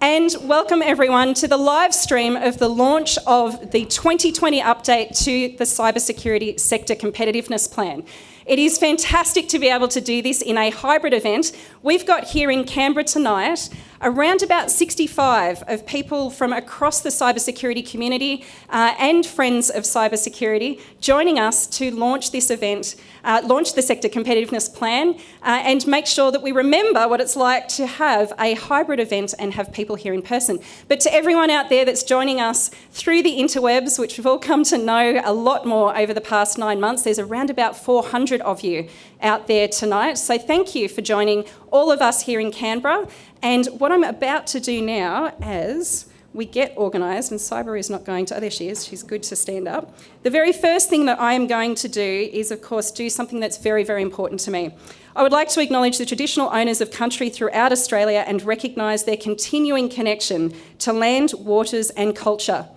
And welcome everyone to the live stream of the launch of the 2020 update to the Cybersecurity Sector Competitiveness Plan. It is fantastic to be able to do this in a hybrid event. We've got here in Canberra tonight around about 65 of people from across the cybersecurity community and friends of cybersecurity joining us to launch this event, launch the Sector Competitiveness Plan, and make sure that we remember what it's like to have a hybrid event and have people here in person. But to everyone out there that's joining us through the interwebs, which we've all come to know a lot more over the past 9 months, there's around about 400 of you out there tonight. So thank you for joining all of us here in Canberra. And what I'm about to do now, as we get organised, and Cyber is not going to, oh, there she is, she's good to stand up. The very first thing that I am going to do is, of course, do something that's very, very important to me. I would like to acknowledge the traditional owners of country throughout Australia and recognise their continuing connection to land, waters and culture.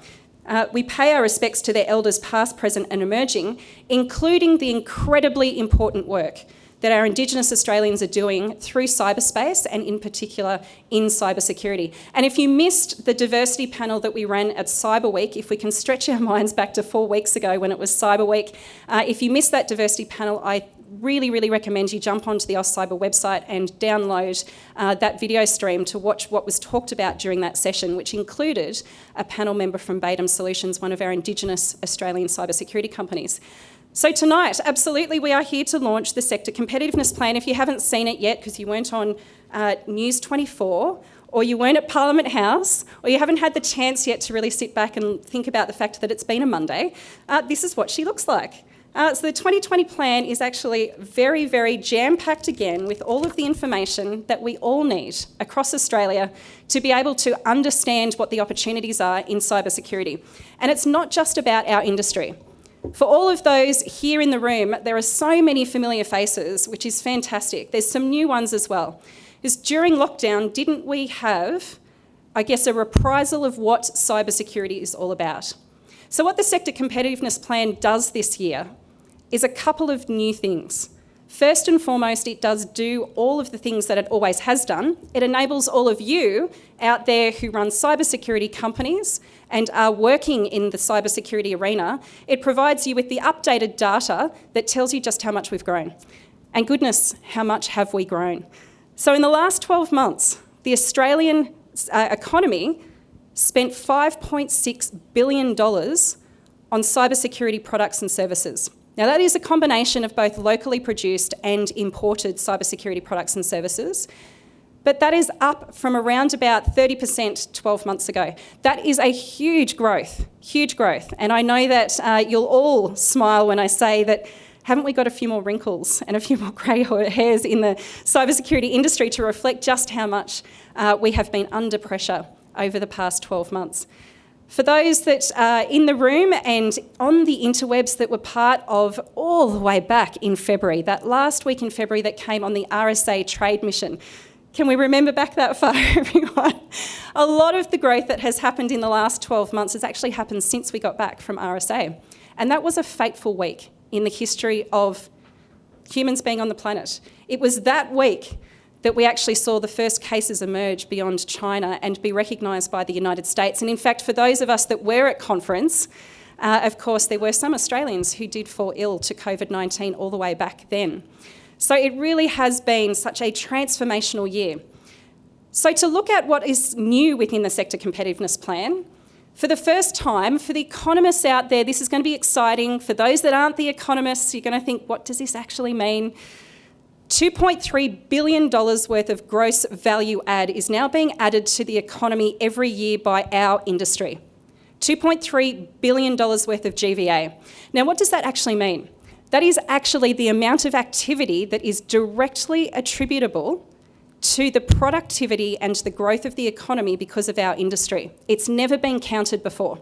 We pay our respects to their elders past, present and emerging, including the incredibly important work that our Indigenous Australians are doing through cyberspace and in particular in cybersecurity. And if you missed the diversity panel that we ran at Cyber Week, if we can stretch our minds back to 4 weeks ago when it was Cyber Week, if you missed that diversity panel, I really, really recommend you jump onto the AustCyber website and download that video stream to watch what was talked about during that session, which included a panel member from Batum Solutions, one of our Indigenous Australian cybersecurity companies. So tonight, absolutely, we are here to launch the Sector Competitiveness Plan. If you haven't seen it yet, because you weren't on News 24, or you weren't at Parliament House, or you haven't had the chance yet to really sit back and think about the fact that it's been a Monday, this is what she looks like. So the 2020 plan is actually very, very jam-packed again with all of the information that we all need across Australia to be able to understand what the opportunities are in cybersecurity. And it's not just about our industry. For all of those here in the room, there are so many familiar faces, which is fantastic. There's some new ones as well. Because during lockdown, didn't we have, I guess, a reprisal of what cybersecurity is all about? So what the Sector Competitiveness Plan does this year is a couple of new things. First and foremost, it does do all of the things that it always has done. It enables all of you out there who run cybersecurity companies and are working in the cybersecurity arena. It provides you with the updated data that tells you just how much we've grown. And goodness, how much have we grown? So in the last 12 months, the Australian economy spent $5.6 billion on cybersecurity products and services. Now that is a combination of both locally produced and imported cybersecurity products and services, but that is up from around about 30% 12 months ago. That is a huge growth. And I know that you'll all smile when I say that haven't we got a few more wrinkles and a few more grey hairs in the cybersecurity industry to reflect just how much we have been under pressure over the past 12 months. For those that are in the room and on the interwebs that were part of all the way back in February, that last week in February that came on the RSA trade mission, can we remember back that far, everyone? A lot of the growth that has happened in the last 12 months has actually happened since we got back from RSA. And that was a fateful week in the history of humans being on the planet. It was that week that we actually saw the first cases emerge beyond China and be recognised by the United States. And in fact, for those of us that were at conference, of course, there were some Australians who did fall ill to COVID-19 all the way back then. So it really has been such a transformational year. So to look at what is new within the Sector Competitiveness Plan, for the first time, for the economists out there, this is going to be exciting. For those that aren't the economists, you're going to think, what does this actually mean? $2.3 billion worth of gross value add is now being added to the economy every year by our industry. $2.3 billion worth of GVA. Now, what does that actually mean? That is actually the amount of activity that is directly attributable to the productivity and the growth of the economy because of our industry. It's never been counted before.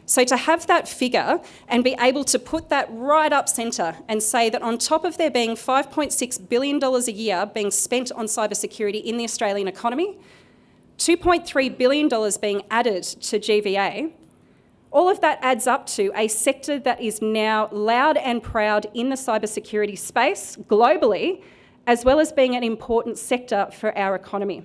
So to have that figure and be able to put that right up centre and say that on top of there being $5.6 billion a year being spent on cybersecurity in the Australian economy, $2.3 billion being added to GVA, all of that adds up to a sector that is now loud and proud in the cybersecurity space globally, as well as being an important sector for our economy.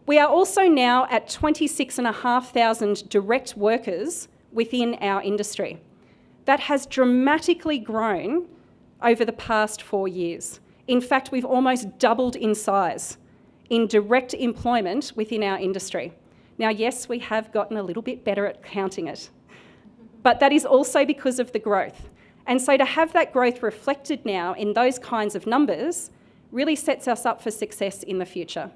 We are also now at 26,500 direct workers within our industry. That has dramatically grown over the past 4 years. In fact, we've almost doubled in size in direct employment within our industry. Now, yes, we have gotten a little bit better at counting it, but that is also because of the growth. And so to have that growth reflected now in those kinds of numbers really sets us up for success in the future.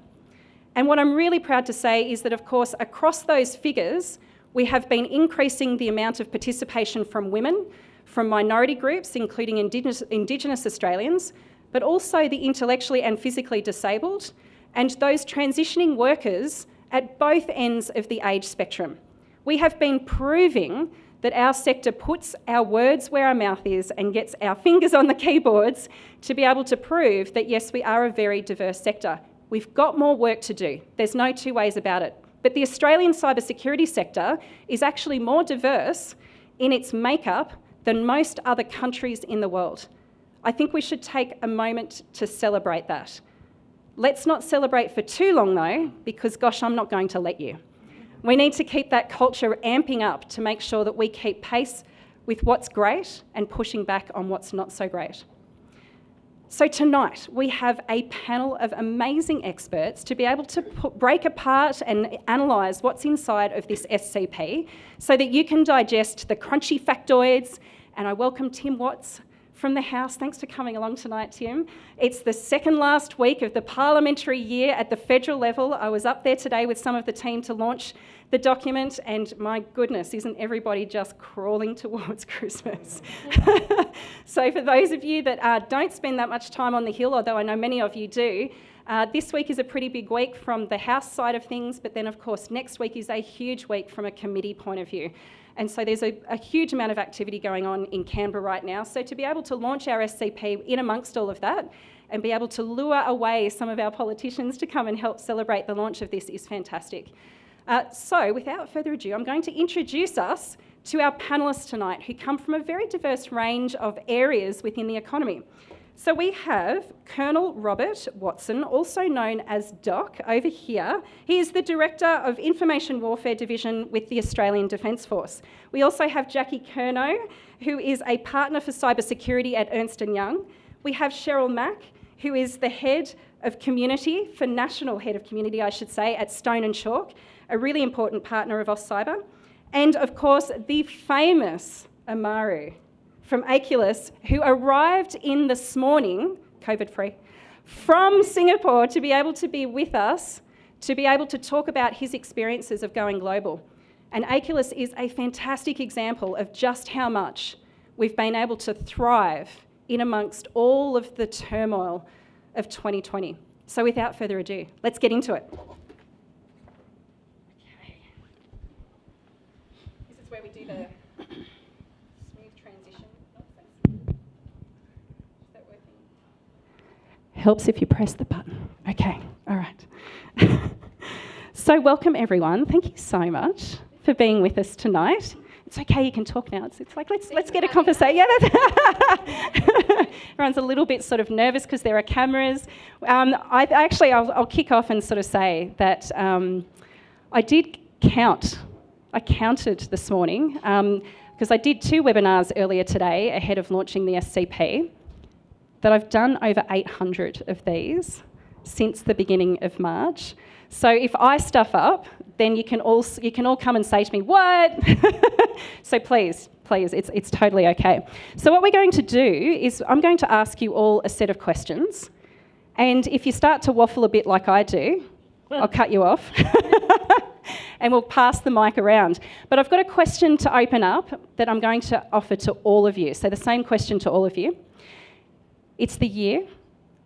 And what I'm really proud to say is that, of course, across those figures, we have been increasing the amount of participation from women, from minority groups, including Indigenous Australians, but also the intellectually and physically disabled, and those transitioning workers at both ends of the age spectrum. We have been proving that our sector puts our words where our mouth is and gets our fingers on the keyboards to be able to prove that, yes, we are a very diverse sector. We've got more work to do. There's no two ways about it. But the Australian cybersecurity sector is actually more diverse in its makeup than most other countries in the world. I think we should take a moment to celebrate that. Let's not celebrate for too long though, because gosh, I'm not going to let you. We need to keep that culture amping up to make sure that we keep pace with what's great and pushing back on what's not so great. So tonight, we have a panel of amazing experts to be able to break apart and analyse what's inside of this SCP so that you can digest the crunchy factoids. And I welcome Tim Watts from the House. Thanks for coming along tonight, Tim. It's the second last week of the parliamentary year at the federal level. I was up there today with some of the team to launch the document, and my goodness, isn't everybody just crawling towards Christmas? So for those of you that don't spend that much time on the Hill, although I know many of you do, this week is a pretty big week from the House side of things, but then of course next week is a huge week from a committee point of view. And so there's a huge amount of activity going on in Canberra right now. So to be able to launch our SCP in amongst all of that and be able to lure away some of our politicians to come and help celebrate the launch of this is fantastic. So without further ado, I'm going to introduce us to our panellists tonight who come from a very diverse range of areas within the economy. So we have Colonel Robert Watson, also known as Doc, over here. He is the Director of Information Warfare Division with the Australian Defence Force. We also have Jackie Curnow, who is a partner for cybersecurity at Ernst & Young. We have Cheryl Mack, who is the Head of Community, for National Head of Community, I should say, at Stone & Chalk, a really important partner of AustCyber. And of course, the famous Amaru from Aculus, who arrived in this morning, COVID-free, from Singapore to be able to be with us, to be able to talk about his experiences of going global. And Aculus is a fantastic example of just how much we've been able to thrive in amongst all of the turmoil of 2020. So without further ado, let's get into it. Okay. This is where we do the helps if you press the button. Okay, all right. So welcome everyone. Thank you so much for being with us tonight. It's okay, you can talk now. It's like, let's get a conversation. Yeah, everyone's a little bit sort of nervous because there are cameras. I'll kick off and sort of say that I did count. I counted this morning because I did 2 webinars earlier today ahead of launching the SCP. That I've done over 800 of these since the beginning of March. So if I stuff up, then you can all come and say to me, what? So please, it's totally okay. So what we're going to do is I'm going to ask you all a set of questions. And if you start to waffle a bit like I do, I'll cut you off. And we'll pass the mic around. But I've got a question to open up that I'm going to offer to all of you. So the same question to all of you. It's the year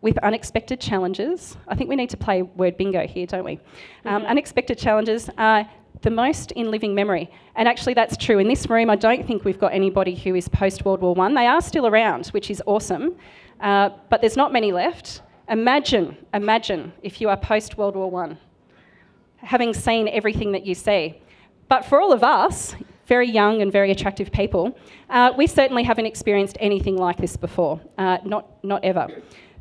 with unexpected challenges. I think we need to play word bingo here, don't we? Unexpected challenges are the most in living memory. And actually that's true. In this room, I don't think we've got anybody who is post-World War I. They are still around, which is awesome. But there's not many left. Imagine if you are post-World War I, having seen everything that you see. But for all of us, very young and very attractive people, we certainly haven't experienced anything like this before, not ever.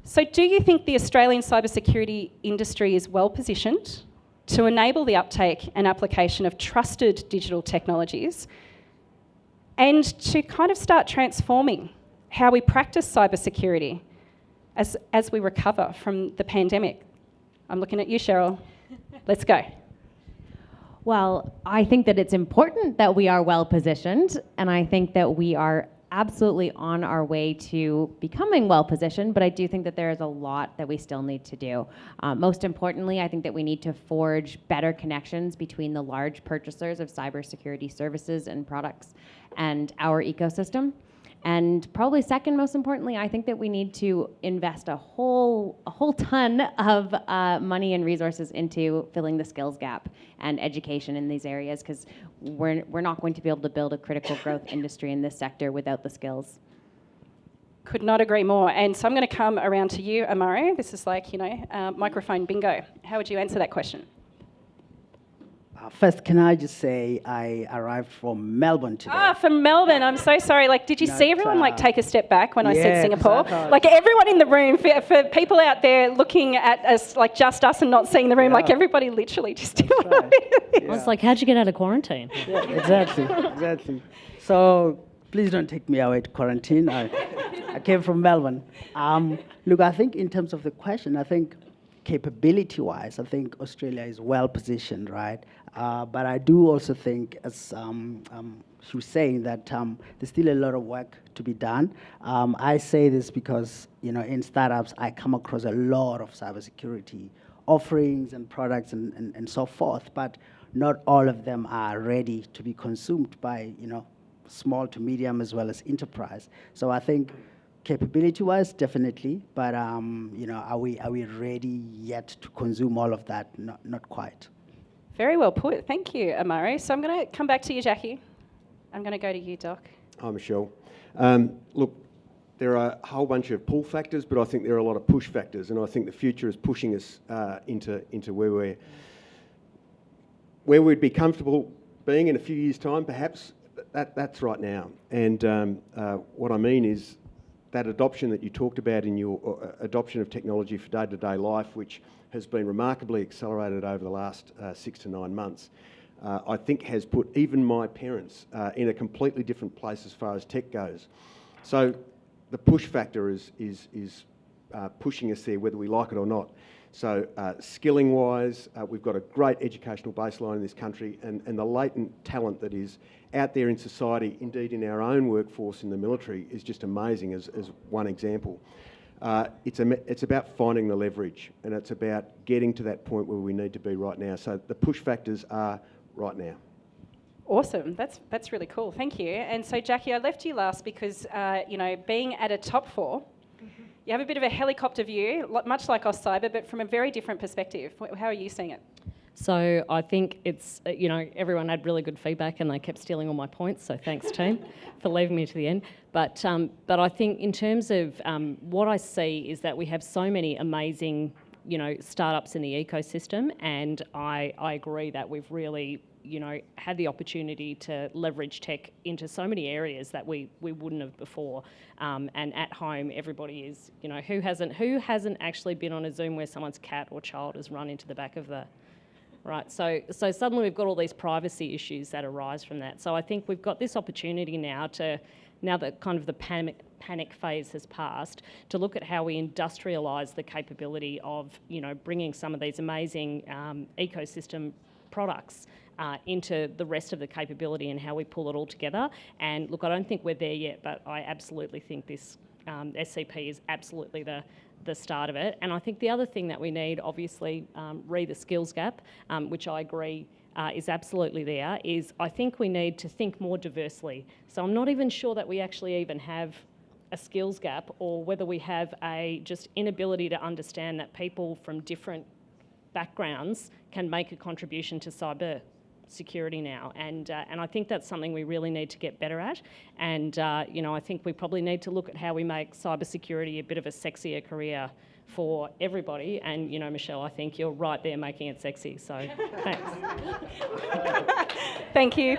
So do you think the Australian cybersecurity industry is well positioned to enable the uptake and application of trusted digital technologies, and to kind of start transforming how we practice cybersecurity as we recover from the pandemic. I'm looking at you, Cheryl. Let's go. Well, I think that it's important that we are well positioned, and I think that we are absolutely on our way to becoming well positioned, but I do think that there is a lot that we still need to do. Most importantly, I think that we need to forge better connections between the large purchasers of cybersecurity services and products and our ecosystem. And probably second most importantly, I think that we need to invest a whole ton of money and resources into filling the skills gap and education in these areas, because we're not going to be able to build a critical growth industry in this sector without the skills. Could not agree more. And so I'm going to come around to you, Amaro. This is like, microphone bingo. How would you answer that question? First, can I just say I arrived from Melbourne today. From Melbourne. I'm so sorry. Did you see everyone take a step back when I said Singapore? Everyone in the room, for people out there looking at us, just us and not seeing the room, everybody literally just did what I did. I was like, how'd you get out of quarantine? Yeah, exactly. So please don't take me away to quarantine. I came from Melbourne. Look, I think in terms of the question, I think capability-wise, I think Australia is well positioned, right? But I do also think, as she was saying, that there's still a lot of work to be done. I say this because, in startups, I come across a lot of cybersecurity offerings and products and so forth, but not all of them are ready to be consumed by, small to medium as well as enterprise. So I think capability-wise, definitely, but are we ready yet to consume all of that? Not quite. Very well put. Thank you, Amaro. So I'm going to come back to you, Jackie. I'm going to go to you, Doc. Hi, Michelle. Look, there are a whole bunch of pull factors, but I think there are a lot of push factors, and I think the future is pushing us into where we'd be comfortable being in a few years' time, perhaps. That's right now. And what I mean is that adoption that you talked about in your adoption of technology for day-to-day life, which has been remarkably accelerated over the last 6 to 9 months, I think has put even my parents in a completely different place as far as tech goes. So the push factor is pushing us there, whether we like it or not. So skilling-wise, we've got a great educational baseline in this country, and the latent talent that is out there in society, indeed in our own workforce in the military, is just amazing as one example. It's about finding the leverage, and it's about getting to that point where we need to be right now. So the push factors are right now. Awesome. That's really cool. Thank you. And so, Jackie, I left you last because, being at a top 4, you have a bit of a helicopter view, much like AustCyber, but from a very different perspective. How are you seeing it? So I think it's, everyone had really good feedback and they kept stealing all my points, so thanks team for leaving me to the end. But I think in terms of what I see is that we have so many amazing, startups in the ecosystem, and I agree that we've really, had the opportunity to leverage tech into so many areas that we wouldn't have before. And at home, everybody is, who hasn't actually been on a Zoom where someone's cat or child has run into the back of the... Right, so suddenly we've got all these privacy issues that arise from that. So I think we've got this opportunity now that kind of the panic phase has passed, to look at how we industrialise the capability of, bringing some of these amazing ecosystem products into the rest of the capability and how we pull it all together. And look, I don't think we're there yet, but I absolutely think this SCP is absolutely the start of it. And I think the other thing that we need, obviously, re the skills gap, which I agree is absolutely there, is I think we need to think more diversely. So I'm not even sure that we actually even have a skills gap, or whether we have a just inability to understand that people from different backgrounds can make a contribution to cyber security now, and I think that's something we really need to get better at. And I think we probably need to look at how we make cybersecurity a bit of a sexier career for everybody. And Michelle, I think you're right there making it sexy. So thanks. Thank you.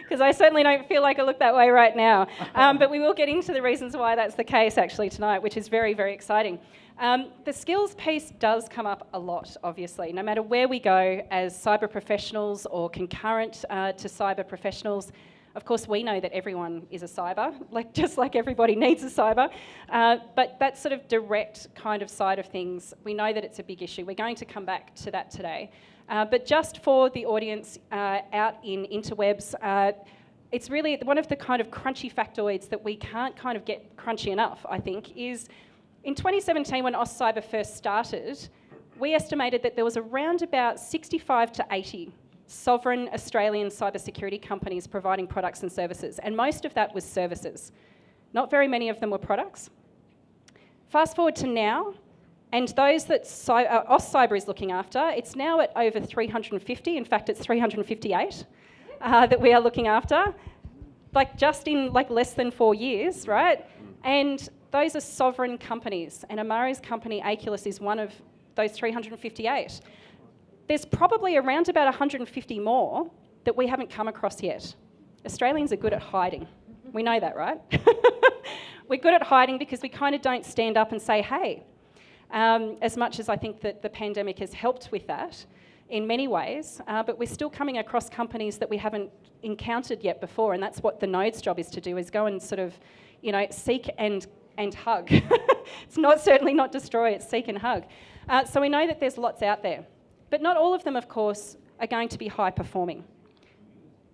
Because I certainly don't feel like I look that way right now. But we will get into the reasons why that's the case actually tonight, which is very, very exciting. The skills piece does come up a lot, obviously. No matter where we go as cyber professionals or concurrent to cyber professionals, of course, we know that everyone is a cyber, just like everybody needs a cyber. But that sort of direct kind of side of things, we know that it's a big issue. We're going to come back to that today. But just for the audience out in interwebs, it's really one of the kind of crunchy factoids that we can't kind of get crunchy enough, I think, is in 2017 when AustCyber first started, we estimated that there was around about 65 to 80 sovereign Australian cybersecurity companies providing products and services, and most of that was services. Not very many of them were products. Fast forward to now, and those that AustCyber is looking after, it's now at over 350. In fact, it's 358 that we are looking after, just in less than 4 years, right? And those are sovereign companies, and Amari's company, Aculus, is one of those 358. There's probably around about 150 more that we haven't come across yet. Australians are good at hiding. We know that, right? We're good at hiding because we kind of don't stand up and say, hey, as much as I think that the pandemic has helped with that in many ways, but we're still coming across companies that we haven't encountered yet before, and that's what the node's job is to do, is go and sort of, seek and hug. It's certainly not destroy, it's seek and hug. So we know that there's lots out there. But not all of them, of course, are going to be high performing.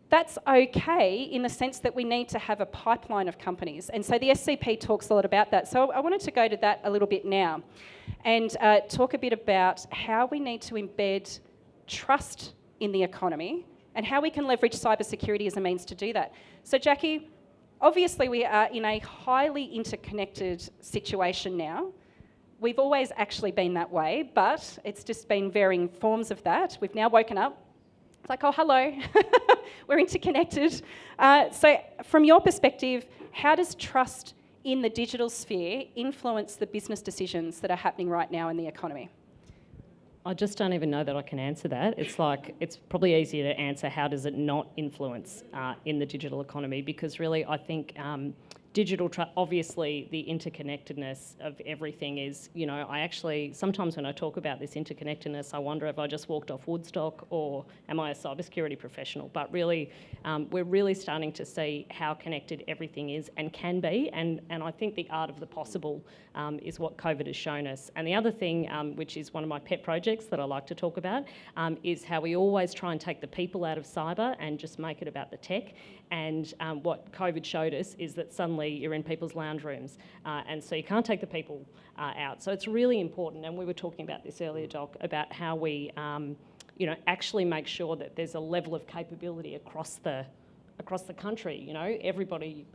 That's okay in the sense that we need to have a pipeline of companies. And so the SCP talks a lot about that. So I wanted to go to that a little bit now and talk a bit about how we need to embed trust in the economy and how we can leverage cybersecurity as a means to do that. So Jackie, obviously we are in a highly interconnected situation now. We've always actually been that way, but it's just been varying forms of that. We've now woken up. It's like, oh, hello, we're interconnected. So from your perspective, how does trust in the digital sphere influence the business decisions that are happening right now in the economy? I just don't even know that I can answer that. It's probably easier to answer how does it not influence in the digital economy, because really I think digital trust, obviously the interconnectedness of everything is, I actually, sometimes when I talk about this interconnectedness, I wonder if I just walked off Woodstock or am I a cybersecurity professional? But really, we're really starting to see how connected everything is and can be, and I think the art of the possible is what COVID has shown us. And the other thing, which is one of my pet projects that I like to talk about, is how we always try and take the people out of cyber and just make it about the tech. And what COVID showed us is that suddenly you're in people's lounge rooms, and so you can't take the people out. So it's really important, and we were talking about this earlier, Doc, about how we, actually make sure that there's a level of capability across the country. Everybody,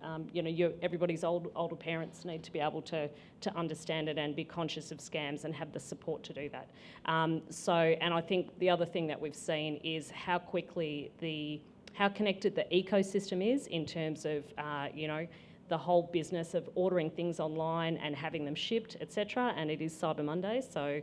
everybody's older parents need to be able to understand it and be conscious of scams and have the support to do that. And I think the other thing that we've seen is how quickly how connected the ecosystem is in terms of, the whole business of ordering things online and having them shipped, etc. And it is Cyber Monday, so,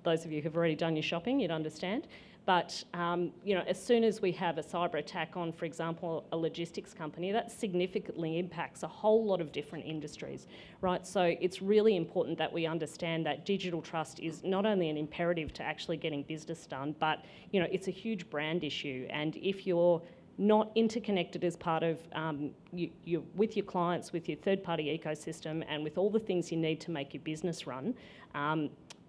those of you who've already done your shopping, you'd understand. But, as soon as we have a cyber attack on, for example, a logistics company, that significantly impacts a whole lot of different industries, right? So it's really important that we understand that digital trust is not only an imperative to actually getting business done, but, it's a huge brand issue. And if you're not interconnected as part of with your clients, with your third-party ecosystem, and with all the things you need to make your business run,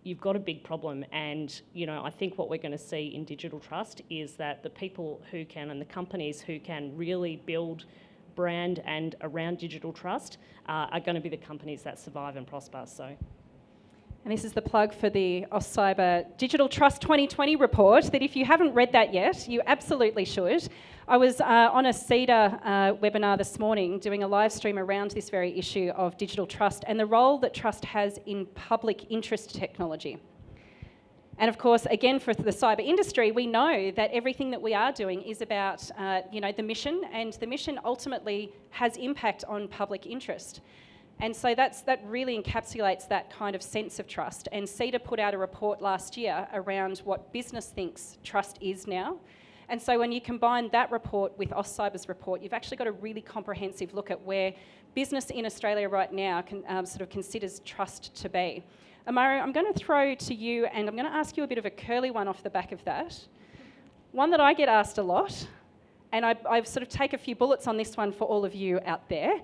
you've got a big problem. And, I think what we're going to see in digital trust is that the people who can and the companies who can really build brand and around digital trust are going to be the companies that survive and prosper. And this is the plug for the AustCyber Digital Trust 2020 report, that if you haven't read that yet, you absolutely should. I was on a CEDA webinar this morning doing a live stream around this very issue of digital trust and the role that trust has in public interest technology. And of course, again, for the cyber industry, we know that everything that we are doing is about the mission, and the mission ultimately has impact on public interest. And so that really encapsulates that kind of sense of trust. And CEDA put out a report last year around what business thinks trust is now. And so when you combine that report with AustCyber's report, you've actually got a really comprehensive look at where business in Australia right now sort of considers trust to be. Amaro, I'm going to throw to you, and I'm going to ask you a bit of a curly one off the back of that. One that I get asked a lot, and I sort of take a few bullets on this one for all of you out there.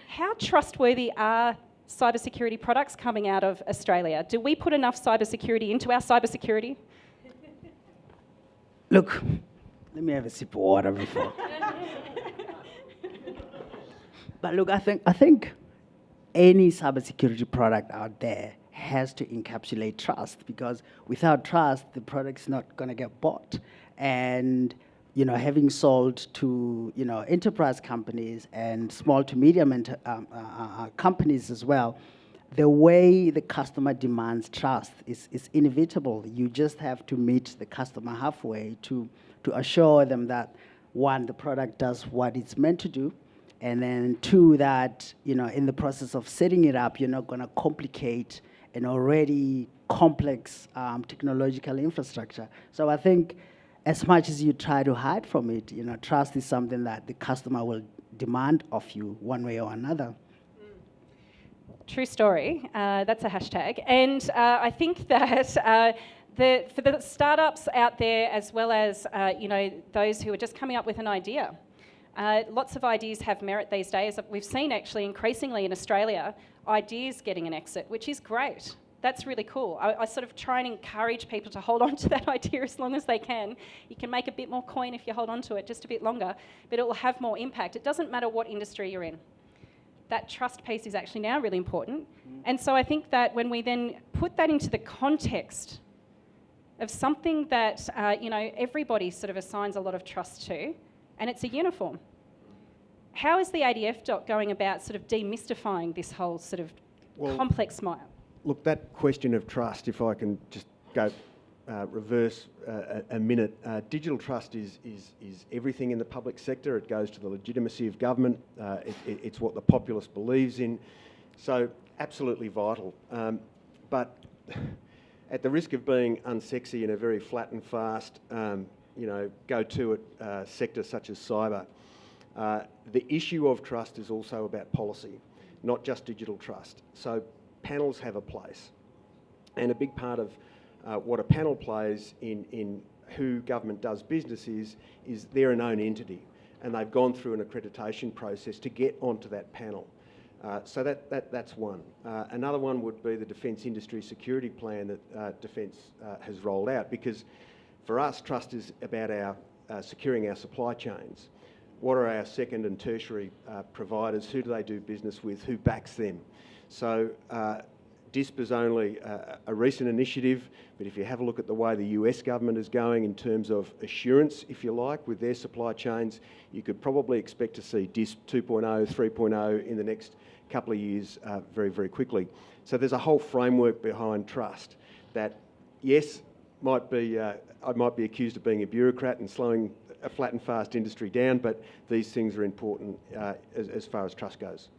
How trustworthy are cybersecurity products coming out of Australia? Do we put enough cybersecurity into our cybersecurity? Look, let me have a sip of water before. But look, I think any cybersecurity product out there has to encapsulate trust, because without trust, the product's not going to get bought. And having sold to enterprise companies and small to medium companies as well, the way the customer demands trust is inevitable. You just have to meet the customer halfway to assure them that, one, the product does what it's meant to do, and then two, that in the process of setting it up, you're not going to complicate an already complex technological infrastructure. So I think, as much as you try to hide from it, trust is something that the customer will demand of you one way or another. True story. That's a hashtag. And I think that for the startups out there, as well as those who are just coming up with an idea, lots of ideas have merit these days. We've seen actually increasingly in Australia ideas getting an exit, which is great. That's really cool. I sort of try and encourage people to hold on to that idea as long as they can. You can make a bit more coin if you hold on to it just a bit longer, but it will have more impact. It doesn't matter what industry you're in. That trust piece is actually now really important. And so I think that when we then put that into the context of something that everybody sort of assigns a lot of trust to, and it's a uniform. How is the ADF going about sort of demystifying this whole sort of complex smile? Look, that question of trust, if I can just go reverse a minute, digital trust is everything in the public sector. It goes to the legitimacy of government. It's what the populace believes in. So absolutely vital. But at the risk of being unsexy in a very flat and fast, go-to-it sector such as cyber, the issue of trust is also about policy, not just digital trust. So panels have a place, and a big part of what a panel plays in who government does business is they're a known entity, and they've gone through an accreditation process to get onto that panel. So that's one. Another one would be the Defence Industry Security Plan that Defence has rolled out, because for us, trust is about our securing our supply chains. What are our second and tertiary providers? Who do they do business with? Who backs them? So DISP is only a recent initiative, but if you have a look at the way the US government is going in terms of assurance, if you like, with their supply chains, you could probably expect to see DISP 2.0, 3.0 in the next couple of years very, very quickly. So there's a whole framework behind trust that, yes, I might be accused of being a bureaucrat and slowing a flat and fast industry down, but these things are important as far as trust goes.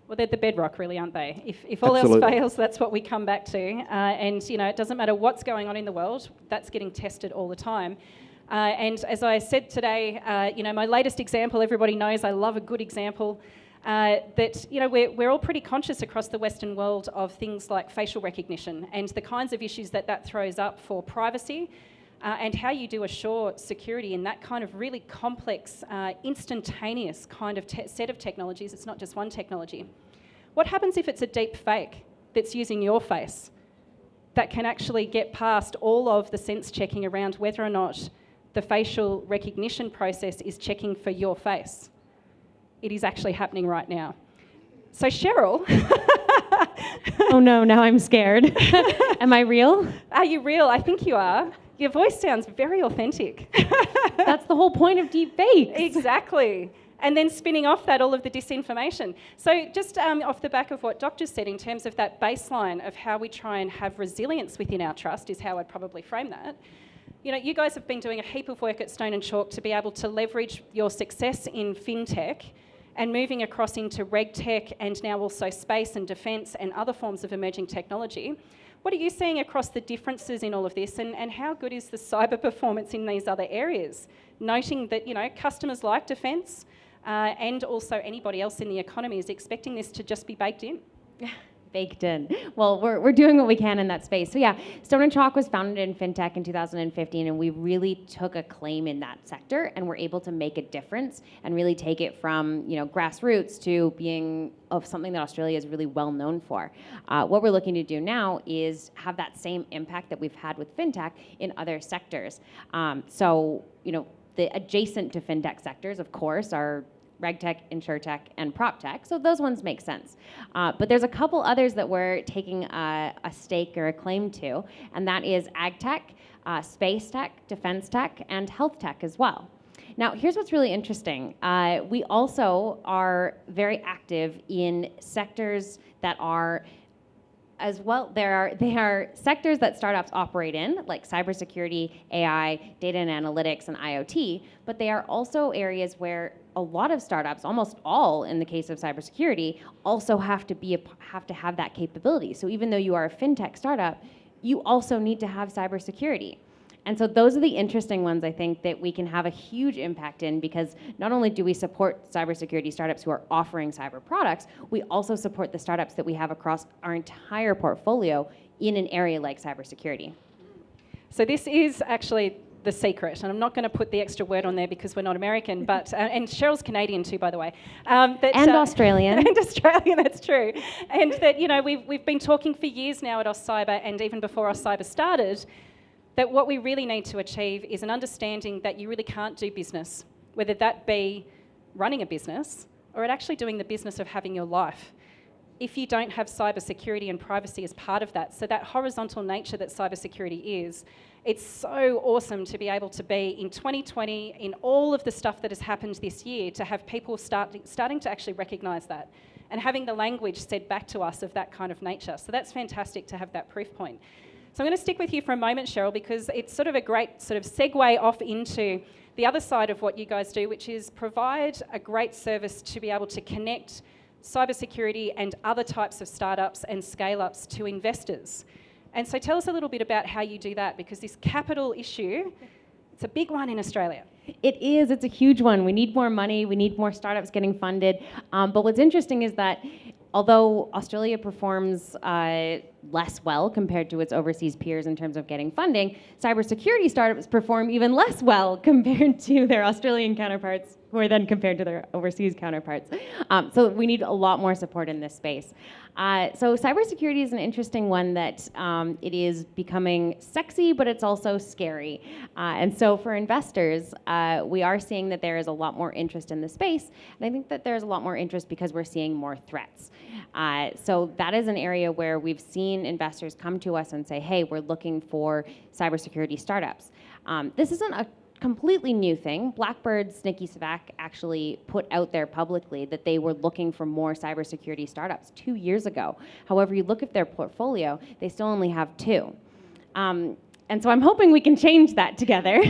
Well, they're the bedrock, really, aren't they? If all else fails, that's what we come back to. And it doesn't matter what's going on in the world, that's getting tested all the time. And as I said today, my latest example, everybody knows I love a good example, that we're all pretty conscious across the Western world of things like facial recognition and the kinds of issues that throws up for privacy. And how you do assure security in that kind of really complex, instantaneous kind of set of technologies. It's not just one technology. What happens if it's a deep fake that's using your face that can actually get past all of the sense checking around whether or not the facial recognition process is checking for your face? It is actually happening right now. So Cheryl... Oh no, now I'm scared. Am I real? Are you real? I think you are. Your voice sounds very authentic. That's the whole point of deep fakes. Exactly. And then spinning off that, all of the disinformation. So just off the back of what Doc just said, in terms of that baseline of how we try and have resilience within our trust is how I'd probably frame that. You guys have been doing a heap of work at Stone and Chalk to be able to leverage your success in fintech and moving across into regtech and now also space and defence and other forms of emerging technology. What are you seeing across the differences in all of this, and how good is the cyber performance in these other areas? Noting that, customers like defence, and also anybody else in the economy is expecting this to just be baked in. Baked in. Well, we're doing what we can in that space. So yeah, Stone and Chalk was founded in fintech in 2015, and we really took a claim in that sector, and were able to make a difference and really take it from grassroots to being of something that Australia is really well known for. What we're looking to do now is have that same impact that we've had with fintech in other sectors. The adjacent to fintech sectors, of course, are RegTech, InsurTech, and PropTech. So those ones make sense. But there's a couple others that we're taking a stake or a claim to, and that is AgTech, Space Tech, Defense Tech, and Health Tech as well. Now, here's what's really interesting. We also are very active in sectors that are as well. They are sectors that startups operate in, like cybersecurity, AI, data and analytics, and IoT, but they are also areas where a lot of startups, almost all in the case of cybersecurity, also have to have that capability. So even though you are a fintech startup, you also need to have cybersecurity. And so those are the interesting ones, I think, that we can have a huge impact in, because not only do we support cybersecurity startups who are offering cyber products, we also support the startups that we have across our entire portfolio in an area like cybersecurity. So this is actually the secret, and I'm not going to put the extra word on there because we're not American, but and Cheryl's Canadian too, by the way. And Australian. And Australian, that's true. And that we've been talking for years now at AustCyber, and even before AustCyber started, that what we really need to achieve is an understanding that you really can't do business, whether that be running a business or actually doing the business of having your life, if you don't have cybersecurity and privacy as part of that. So that horizontal nature that cybersecurity is, it's so awesome to be able to be in 2020, in all of the stuff that has happened this year, to have people starting to actually recognise that and having the language said back to us of that kind of nature. So that's fantastic to have that proof point. So I'm going to stick with you for a moment, Cheryl, because it's sort of a great sort of segue off into the other side of what you guys do, which is provide a great service to be able to connect cybersecurity and other types of startups and scale-ups to investors. And so tell us a little bit about how you do that, because this capital issue, it's a big one in Australia. It is. It's a huge one. We need more money. We need more startups getting funded. But what's interesting is that although Australia performs less well compared to its overseas peers in terms of getting funding, cybersecurity startups perform even less well compared to their Australian counterparts, who are then compared to their overseas counterparts. So we need a lot more support in this space. So cybersecurity is an interesting one that it is becoming sexy, but it's also scary. And so for investors, we are seeing that there is a lot more interest in the space. And I think that there's a lot more interest because we're seeing more threats. So that is an area where we've seen investors come to us and say, hey, we're looking for cybersecurity startups. This isn't a completely new thing. Blackbird's Nikki Savak actually put out there publicly that they were looking for more cybersecurity startups 2 years ago. However, you look at their portfolio, they still only have 2. And so I'm hoping we can change that together.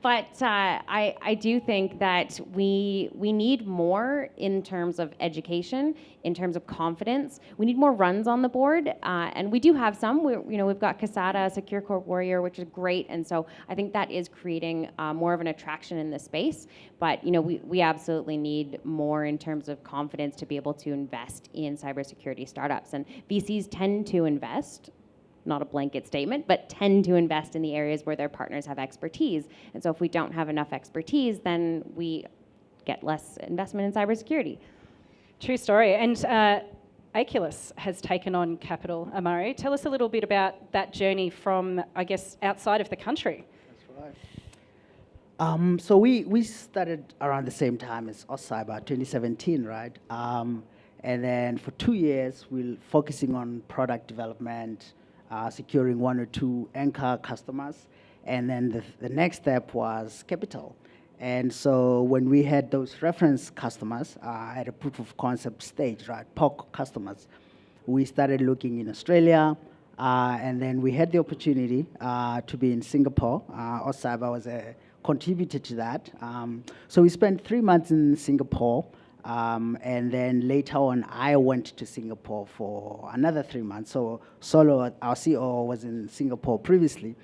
But I do think that we need more in terms of education, in terms of confidence. We need more runs on the board, and we do have some. We've got Casada, Secure Core Warrior, which is great, and so I think that is creating more of an attraction in this space. But we absolutely need more in terms of confidence to be able to invest in cybersecurity startups, and VCs tend to invest. Not a blanket statement, but tend to invest in the areas where their partners have expertise. And so if we don't have enough expertise, then we get less investment in cybersecurity. True story. And Aculus has taken on capital, Amari. Tell us a little bit about that journey from, I guess, outside of the country. That's right. So we started around the same time as AustCyber, 2017, right? And then for 2 years, we're focusing on product development, securing 1 or 2 anchor customers, and then the next step was capital. And so when we had those reference customers at a proof of concept stage, right, POC customers, we started looking in Australia, and then we had the opportunity to be in Singapore. AustCyber was a contributor to that. So we spent 3 months in Singapore. And then later on, I went to Singapore for another 3 months. So Solo, our CEO, was in Singapore previously.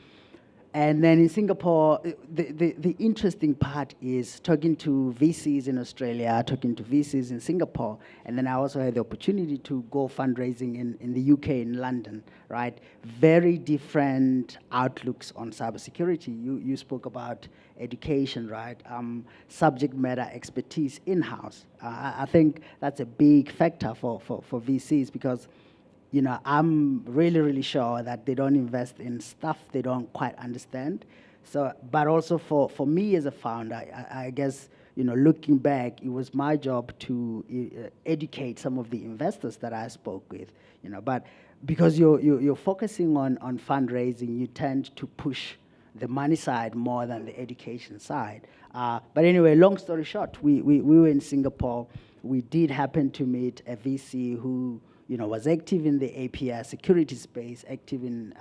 And then in Singapore, the interesting part is talking to VCs in Australia, talking to VCs in Singapore, and then I also had the opportunity to go fundraising in the UK, in London, right? Very different outlooks on cybersecurity. You spoke about education, right? Subject matter expertise in-house. I think that's a big factor for VCs because I'm really, really sure that they don't invest in stuff they don't quite understand. So, but also for me as a founder, I guess, looking back, it was my job to educate some of the investors that I spoke with, but because you're focusing on fundraising, you tend to push the money side more than the education side. But anyway, long story short, we were in Singapore. We did happen to meet a VC who was active in the API security space, active in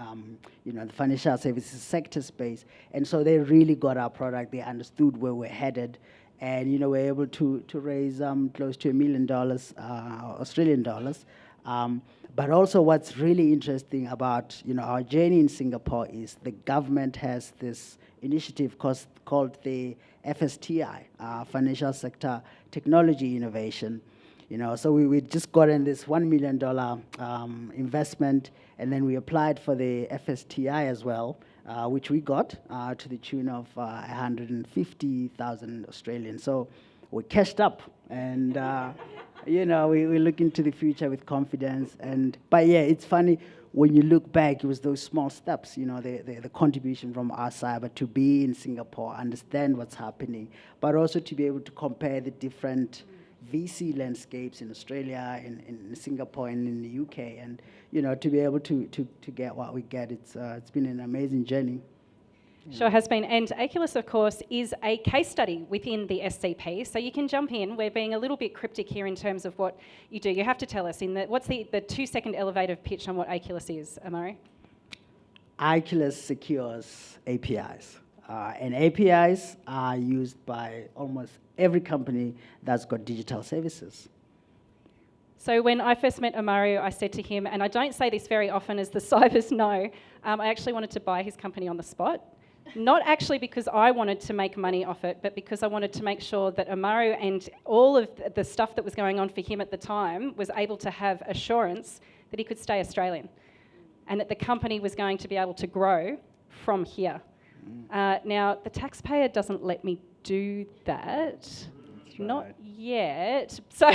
the financial services sector space, and so they really got our product. They understood where we're headed, and we're able to raise close to $1 million Australian dollars. But also, what's really interesting about our journey in Singapore is the government has this initiative called the FSTI, Financial Sector Technology Innovation. So we just got in this $1 million investment, and then we applied for the FSTI as well, which we got to the tune of 150,000 Australian. So we cashed up, and we look into the future with confidence. But yeah, it's funny when you look back. It was those small steps, the contribution from AustCyber to be in Singapore, understand what's happening, but also to be able to compare the different VC landscapes in Australia, in Singapore, and in the UK, and to be able to get what we get. It's been an amazing journey. Sure has been. And Aculus, of course, is a case study within the SCP. So you can jump in. We're being a little bit cryptic here in terms of what you do. You have to tell us what's the 2-second elevator pitch on what Aculus is, Amari? Aculus secures APIs. And APIs are used by almost every company that's got digital services. So when I first met Amari, I said to him, and I don't say this very often as the cybers know, I actually wanted to buy his company on the spot. Not actually because I wanted to make money off it, but because I wanted to make sure that Amari and all of the stuff that was going on for him at the time was able to have assurance that he could stay Australian and that the company was going to be able to grow from here. Now, the taxpayer doesn't let me do that. Not yet. So,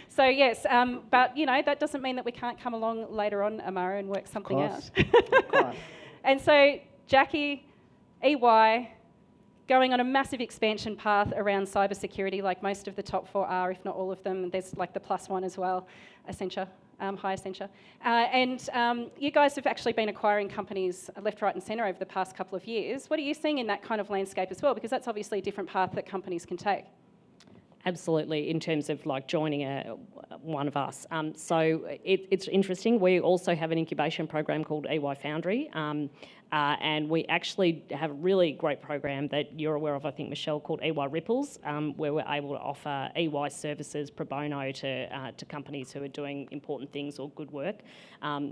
so yes, but that doesn't mean that we can't come along later on, Amara, and work something out. Of course. And so, Jackie, EY, going on a massive expansion path around cybersecurity, like most of the top 4 are, if not all of them. There's like the +1 as well, Accenture. High Accenture. And you guys have actually been acquiring companies left, right and centre over the past couple of years. What are you seeing in that kind of landscape as well? Because that's obviously a different path that companies can take. Absolutely, in terms of like joining one of us. So it's interesting. We also have an incubation program called EY Foundry. And we actually have a really great program that you're aware of, I think, Michelle, called EY Ripples, where we're able to offer EY services pro bono to companies who are doing important things or good work.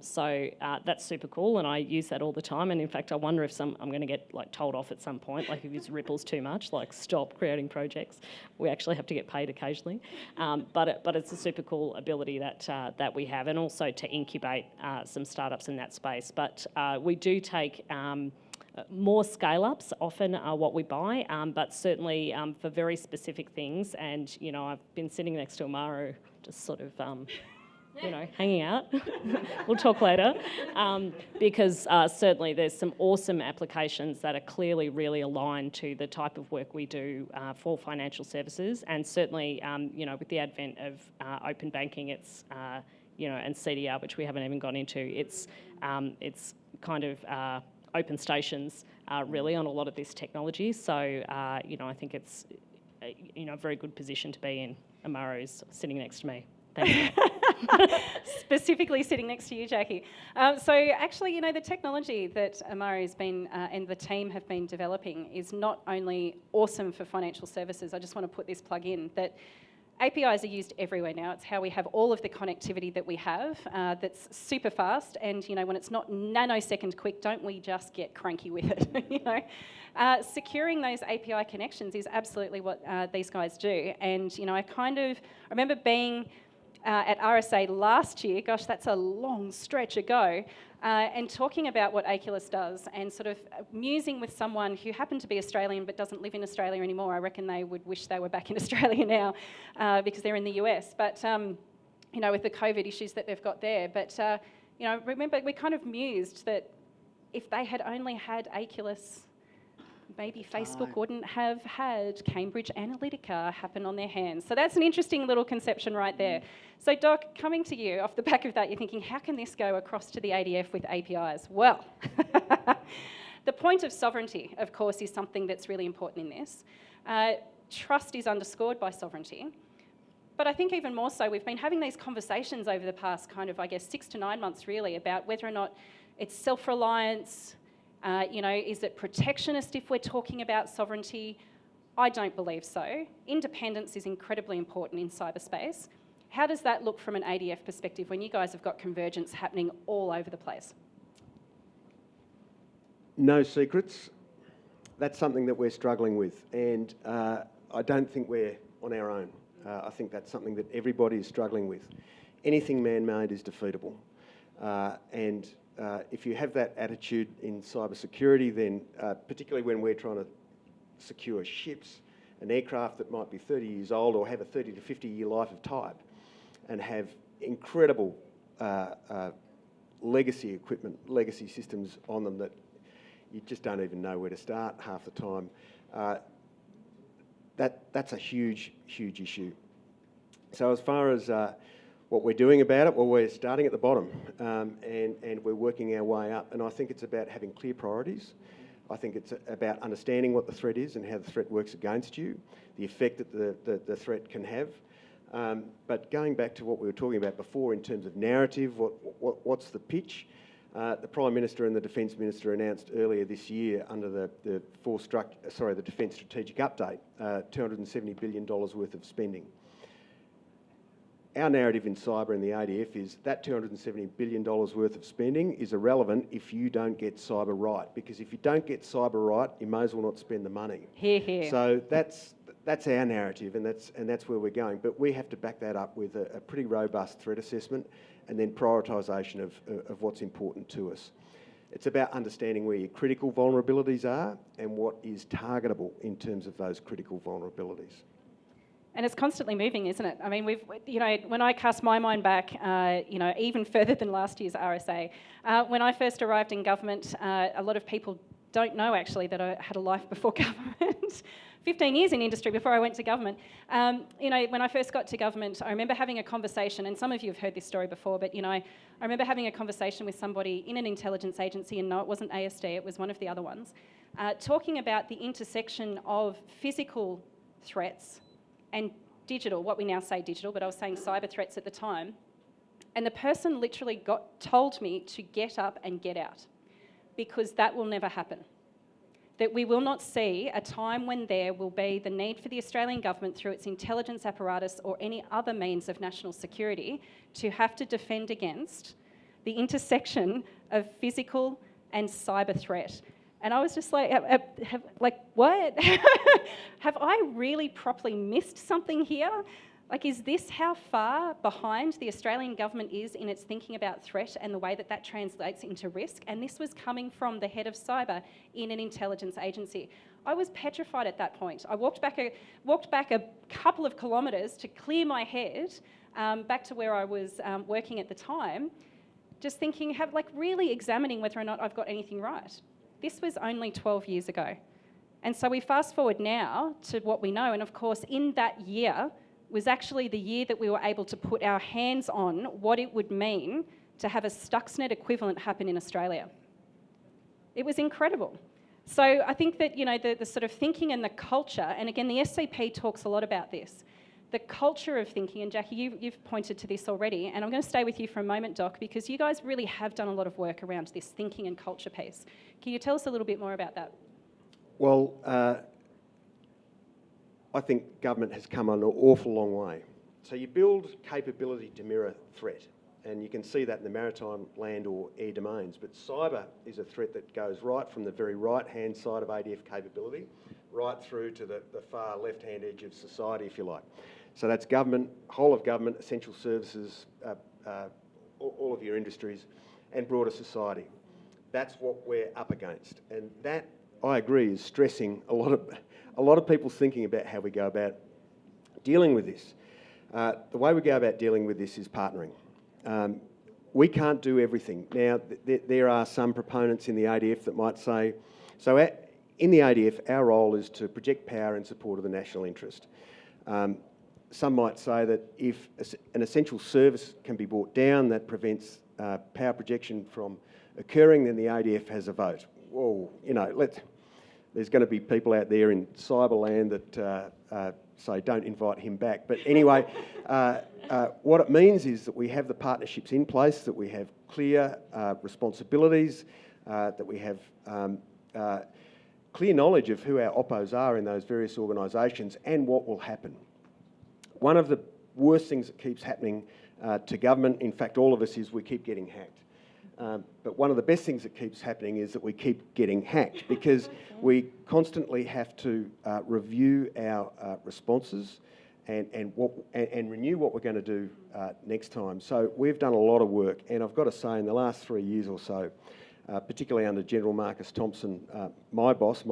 So that's super cool, and I use that all the time. And in fact, I wonder if I'm going to get like told off at some point, like if you use Ripples too much, like stop creating projects. We actually have to get paid occasionally, but it's a super cool ability that we have, and also to incubate some startups in that space. But we do take more scale-ups often are what we buy, but certainly for very specific things. And I've been sitting next to Amaru, just sort of hanging out. We'll talk later, because certainly there's some awesome applications that are clearly really aligned to the type of work we do for financial services. And certainly with the advent of open banking, it's and CDR, which we haven't even gone into, it's kind of open stations really on a lot of this technology. So, I think it's a very good position to be in. Amaru's sitting next to me. Thanks. Specifically sitting next to you, Jackie. So actually, the technology that Amaru's been and the team have been developing is not only awesome for financial services. I just want to put this plug in that APIs are used everywhere now. It's how we have all of the connectivity that we have that's super fast. And, you know, when it's not nanosecond quick, don't we just get cranky with it, you know? Securing those API connections is absolutely what these guys do. And, you know, I remember being at RSA last year, gosh, that's a long stretch ago, and talking about what Aculus does and sort of musing with someone who happened to be Australian but doesn't live in Australia anymore. I reckon they would wish they were back in Australia now because they're in the US. But, you know, with the COVID issues that they've got there. But, you know, remember, we kind of mused that if they had only had Aculus, maybe Facebook wouldn't have had Cambridge Analytica happen on their hands. So that's an interesting little conception right there. So Doc, coming to you, off the back of that, you're thinking, how can this go across to the ADF with APIs? Well, the point of sovereignty, of course, is something that's really important in this. Trust is underscored by sovereignty. But I think even more so, we've been having these conversations over the past kind of, I guess, 6 to 9 months really about whether or not it's self-reliance. You know, is it protectionist if we're talking about sovereignty? I don't believe so. Independence is incredibly important in cyberspace. How does that look from an ADF perspective when you guys have got convergence happening all over the place? No secrets. That's something that we're struggling with, and I don't think we're on our own. I think that's something that everybody is struggling with. Anything man-made is defeatable, and if you have that attitude in cybersecurity, then particularly when we're trying to secure ships, an aircraft that might be 30 years old or have a 30 to 50 year life of type and have incredible legacy equipment, legacy systems on them that you just don't even know where to start half the time, that's a huge, huge issue. So as far as what we're doing about it, well, we're starting at the bottom and we're working our way up. And I think it's about having clear priorities. I think it's about understanding what the threat is and how the threat works against you, the effect that the threat can have. But going back to what we were talking about before in terms of narrative, what's the pitch? The Prime Minister and the Defence Minister announced earlier this year under the Defence Strategic Update, $270 billion worth of spending. Our narrative in cyber and the ADF is that $270 billion worth of spending is irrelevant if you don't get cyber right, because if you don't get cyber right, you may as well not spend the money. Hear, hear. So that's our narrative, and that's where we're going. But we have to back that up with a pretty robust threat assessment and then prioritisation of what's important to us. It's about understanding where your critical vulnerabilities are and what is targetable in terms of those critical vulnerabilities. And it's constantly moving, isn't it? I mean, when I cast my mind back, even further than last year's RSA, when I first arrived in government, a lot of people don't know actually that I had a life before government. 15 years in industry before I went to government. When I first got to government, I remember having a conversation, and some of you have heard this story before, but I remember having a conversation with somebody in an intelligence agency, and no, it wasn't ASD, it was one of the other ones, talking about the intersection of physical threats and digital, what we now say digital, but I was saying cyber threats at the time. And the person literally told me to get up and get out, because that will never happen. That we will not see a time when there will be the need for the Australian government through its intelligence apparatus or any other means of national security to have to defend against the intersection of physical and cyber threat. And I was just like, what? Have I really properly missed something here? Like, is this how far behind the Australian government is in its thinking about threat and the way that translates into risk? And this was coming from the head of cyber in an intelligence agency. I was petrified at that point. I walked back a couple of kilometres to clear my head back to where I was working at the time, just thinking, really examining whether or not I've got anything right. This was only 12 years ago. And so we fast forward now to what we know, and of course in that year was actually the year that we were able to put our hands on what it would mean to have a Stuxnet equivalent happen in Australia. It was incredible. So I think that, the sort of thinking and the culture, and again, the SCP talks a lot about this, the culture of thinking, and Jackie, you've pointed to this already, and I'm going to stay with you for a moment, Doc, because you guys really have done a lot of work around this thinking and culture piece. Can you tell us a little bit more about that? Well, I think government has come an awful long way. So you build capability to mirror threat, and you can see that in the maritime, land or air domains. But cyber is a threat that goes right from the very right-hand side of ADF capability, right through to the far left-hand edge of society, if you like. So that's government, whole of government, essential services, all of your industries, and broader society. That's what we're up against, and that, I agree, is stressing a lot of people's thinking about how we go about dealing with this. The way we go about dealing with this is partnering. We can't do everything. Now, there are some proponents in the ADF that might say, so in the ADF, our role is to project power in support of the national interest. Some might say that if an essential service can be brought down that prevents power projection from occurring, then the ADF has a vote. Whoa, you know, there's going to be people out there in cyberland that say don't invite him back. But anyway, what it means is that we have the partnerships in place, that we have clear responsibilities, that we have clear knowledge of who our oppos are in those various organisations and what will happen. One of the worst things that keeps happening to government, in fact all of us, is we keep getting hacked. But one of the best things that keeps happening is that we keep getting hacked, because we constantly have to review our responses and renew what we're going to do next time. So we've done a lot of work, and I've got to say in the last 3 years or so, particularly under General Marcus Thompson, my boss,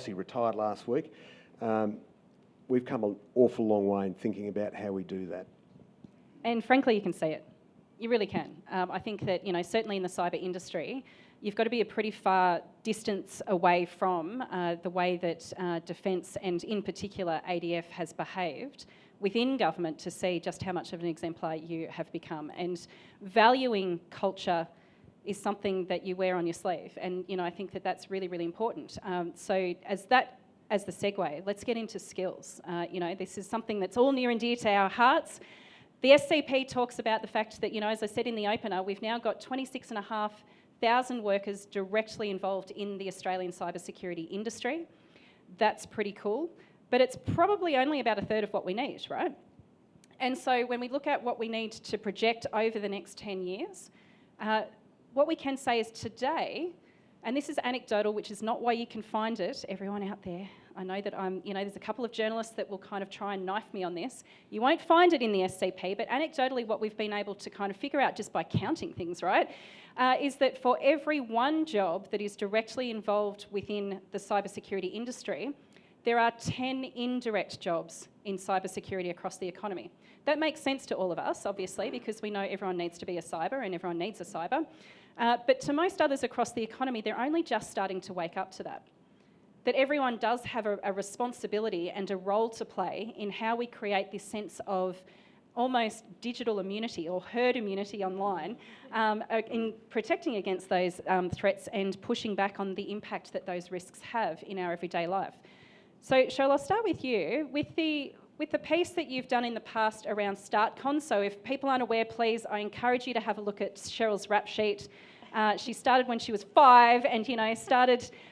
he retired last week, we've come an awful long way in thinking about how we do that. And frankly, you can see it. You really can. I think that, certainly in the cyber industry, you've got to be a pretty far distance away from the way that defence and in particular ADF has behaved within government to see just how much of an exemplar you have become. And valuing culture is something that you wear on your sleeve. And, I think that that's really, really important. So as the segue, let's get into skills. This is something that's all near and dear to our hearts. The SCP talks about the fact that, as I said in the opener, we've now got 26,500 workers directly involved in the Australian cybersecurity industry. That's pretty cool, but it's probably only about a third of what we need, right? And so when we look at what we need to project over the next 10 years, what we can say is today, and this is anecdotal, which is not why you can find it, everyone out there, I know that there's a couple of journalists that will kind of try and knife me on this. You won't find it in the SCP, but anecdotally what we've been able to kind of figure out just by counting things, right, is that for every one job that is directly involved within the cybersecurity industry, there are 10 indirect jobs in cybersecurity across the economy. That makes sense to all of us, obviously, because we know everyone needs to be a cyber and everyone needs a cyber. But to most others across the economy, they're only just starting to wake up to that everyone does have a responsibility and a role to play in how we create this sense of almost digital immunity or herd immunity online in protecting against those threats and pushing back on the impact that those risks have in our everyday life. So, Cheryl, I'll start with you. With the piece that you've done in the past around StartCon, so if people aren't aware, please, I encourage you to have a look at Cheryl's rap sheet. She started when she was 5 and,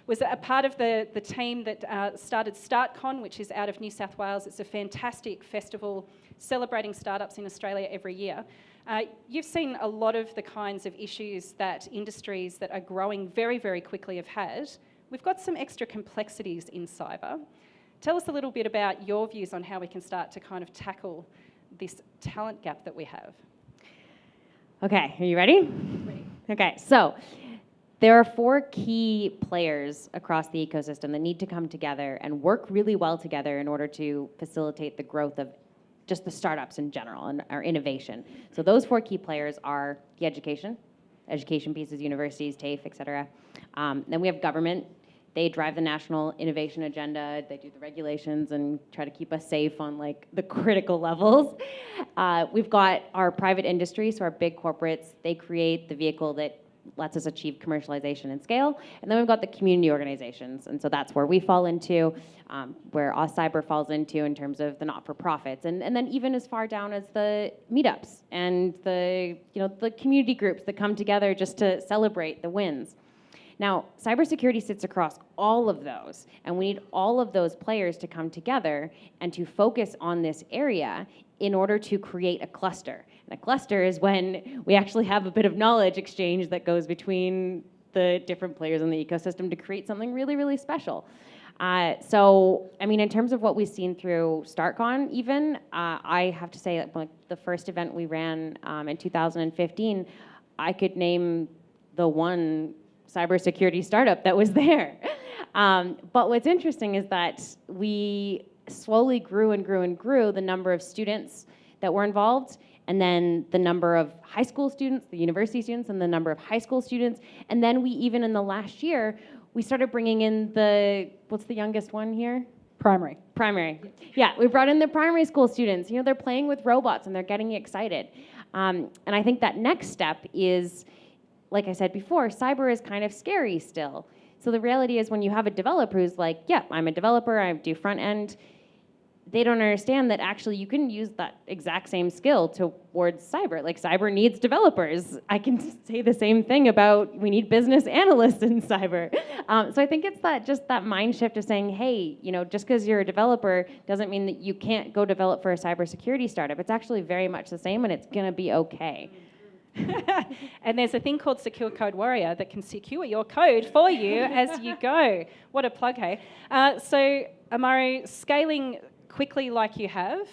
was a part of the team that started StartCon, which is out of New South Wales. It's a fantastic festival celebrating startups in Australia every year. You've seen a lot of the kinds of issues that industries that are growing very, very quickly have had. We've got some extra complexities in cyber. Tell us a little bit about your views on how we can start to kind of tackle this talent gap that we have. Okay, are you ready? Ready. Okay, so there are 4 key players across the ecosystem that need to come together and work really well together in order to facilitate the growth of just the startups in general and our innovation. So those 4 key players are the education pieces, universities, TAFE, et cetera. Then we have government. They drive the national innovation agenda. They do the regulations and try to keep us safe on the critical levels. We've got our private industry, so our big corporates. They create the vehicle that lets us achieve commercialization and scale. And then we've got the community organizations, and so that's where we fall into, where AustCyber falls into in terms of the not-for-profits, and then even as far down as the meetups and the community groups that come together just to celebrate the wins. Now, cybersecurity sits across all of those, and we need all of those players to come together and to focus on this area in order to create a cluster. And a cluster is when we actually have a bit of knowledge exchange that goes between the different players in the ecosystem to create something really, really special. So, I mean, in terms of what we've seen through StartCon even, I have to say that like the first event we ran in 2015, I could name the one cybersecurity startup that was there. But what's interesting is that we slowly grew and grew and grew the number of students that were involved, and then the number of high school students, the university students, and the number of high school students. And then we even in the last year, we started bringing in what's the youngest one here? Primary. Primary. Yeah, we brought in the primary school students. You know, they're playing with robots and they're getting excited. And I think that next step is, like I said before, cyber is kind of scary still. So the reality is when you have a developer who's like, yeah, I'm a developer, I do front end, they don't understand that actually you can use that exact same skill towards cyber. Like cyber needs developers. I can say the same thing about we need business analysts in cyber. So I think it's that mind shift of saying, hey, you know, just because you're a developer doesn't mean that you can't go develop for a cybersecurity startup. It's actually very much the same, and it's going to be okay. And there's a thing called Secure Code Warrior that can secure your code for you as you go. What a plug, hey? So, Amaru, scaling quickly like you have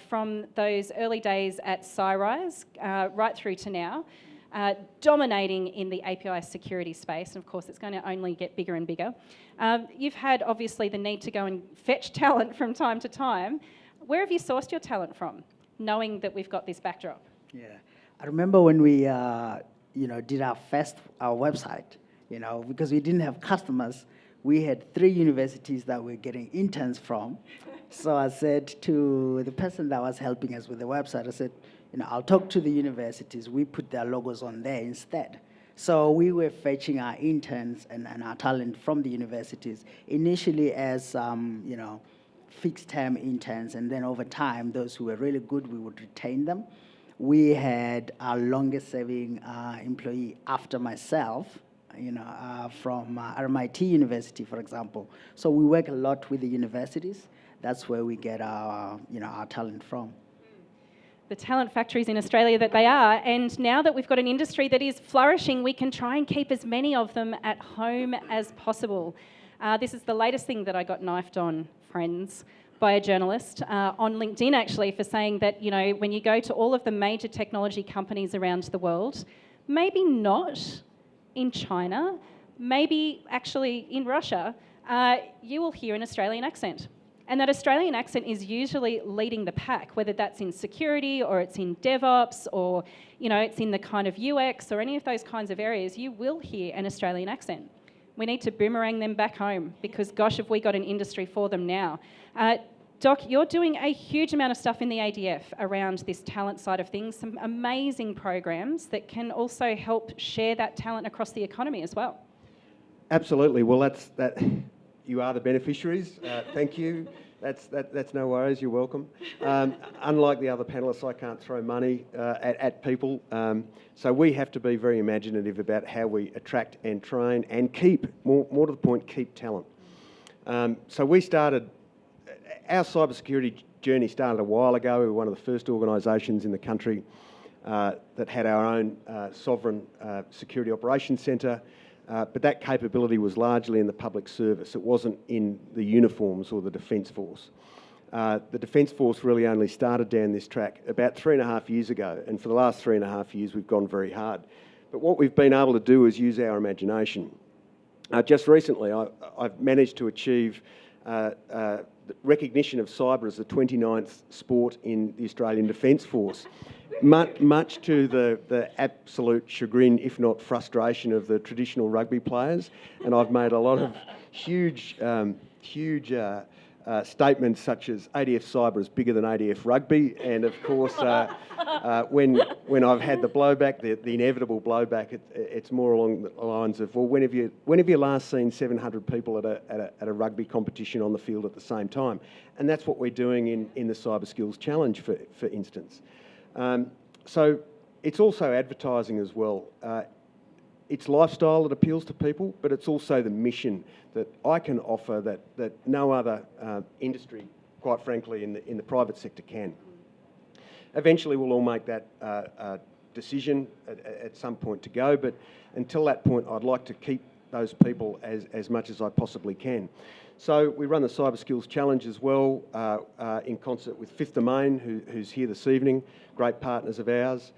from those early days at SciRise right through to now, dominating in the API security space, and of course it's going to only get bigger and bigger. You've had obviously the need to go and fetch talent from time to time. Where have you sourced your talent from, knowing that we've got this backdrop? Yeah, I remember when we did our website, because we didn't have customers, we had 3 universities that we're getting interns from. So I said to the person that was helping us with the website, I said, I'll talk to the universities. We put their logos on there instead. So we were fetching our interns and our talent from the universities, initially as, fixed-term interns, and then over time, those who were really good, we would retain them. We had our longest-serving employee after myself, from RMIT University, for example. So we work a lot with the universities. That's where we get our talent from. The talent factories in Australia that they are, and now that we've got an industry that is flourishing, we can try and keep as many of them at home as possible. This is the latest thing that I got knifed on, friends, by a journalist on LinkedIn actually, for saying that, when you go to all of the major technology companies around the world, maybe not in China, maybe actually in Russia, you will hear an Australian accent. And that Australian accent is usually leading the pack, whether that's in security or it's in DevOps or, it's in the kind of UX or any of those kinds of areas, you will hear an Australian accent. We need to boomerang them back home because, gosh, have we got an industry for them now. Doc, you're doing a huge amount of stuff in the ADF around this talent side of things, some amazing programs that can also help share that talent across the economy as well. Absolutely. Well, that. You are the beneficiaries. Thank you. That's no worries. You're welcome. Unlike the other panellists, I can't throw money at people. So we have to be very imaginative about how we attract and train and keep, more to the point, keep talent. So we started, our cybersecurity journey started a while ago. We were one of the first organisations in the country that had our own sovereign security operations centre. But that capability was largely in the public service. It wasn't in the uniforms or the Defence Force. The Defence Force really only started down this track about 3.5 years ago, and for the last 3.5 years we've gone very hard. But what we've been able to do is use our imagination. Just recently I've managed to achieve recognition of cyber as the 29th sport in the Australian Defence Force. Much to the absolute chagrin, if not frustration, of the traditional rugby players, and I've made a lot of huge statements such as ADF Cyber is bigger than ADF Rugby, and of course, when I've had the blowback, the inevitable blowback, it's more along the lines of, well, when have you last seen 700 people at a rugby competition on the field at the same time? And that's what we're doing in the Cyber Skills Challenge, for instance. So it's also advertising as well. it's lifestyle that appeals to people, but it's also the mission that I can offer that no other industry, quite frankly, in the private sector can. Eventually, we'll all make that decision at some point to go, but until that point, I'd like to keep those people as much as I possibly can. So we run the Cyber Skills Challenge as well, in concert with Fifth Domain, who's here this evening, great partners of ours.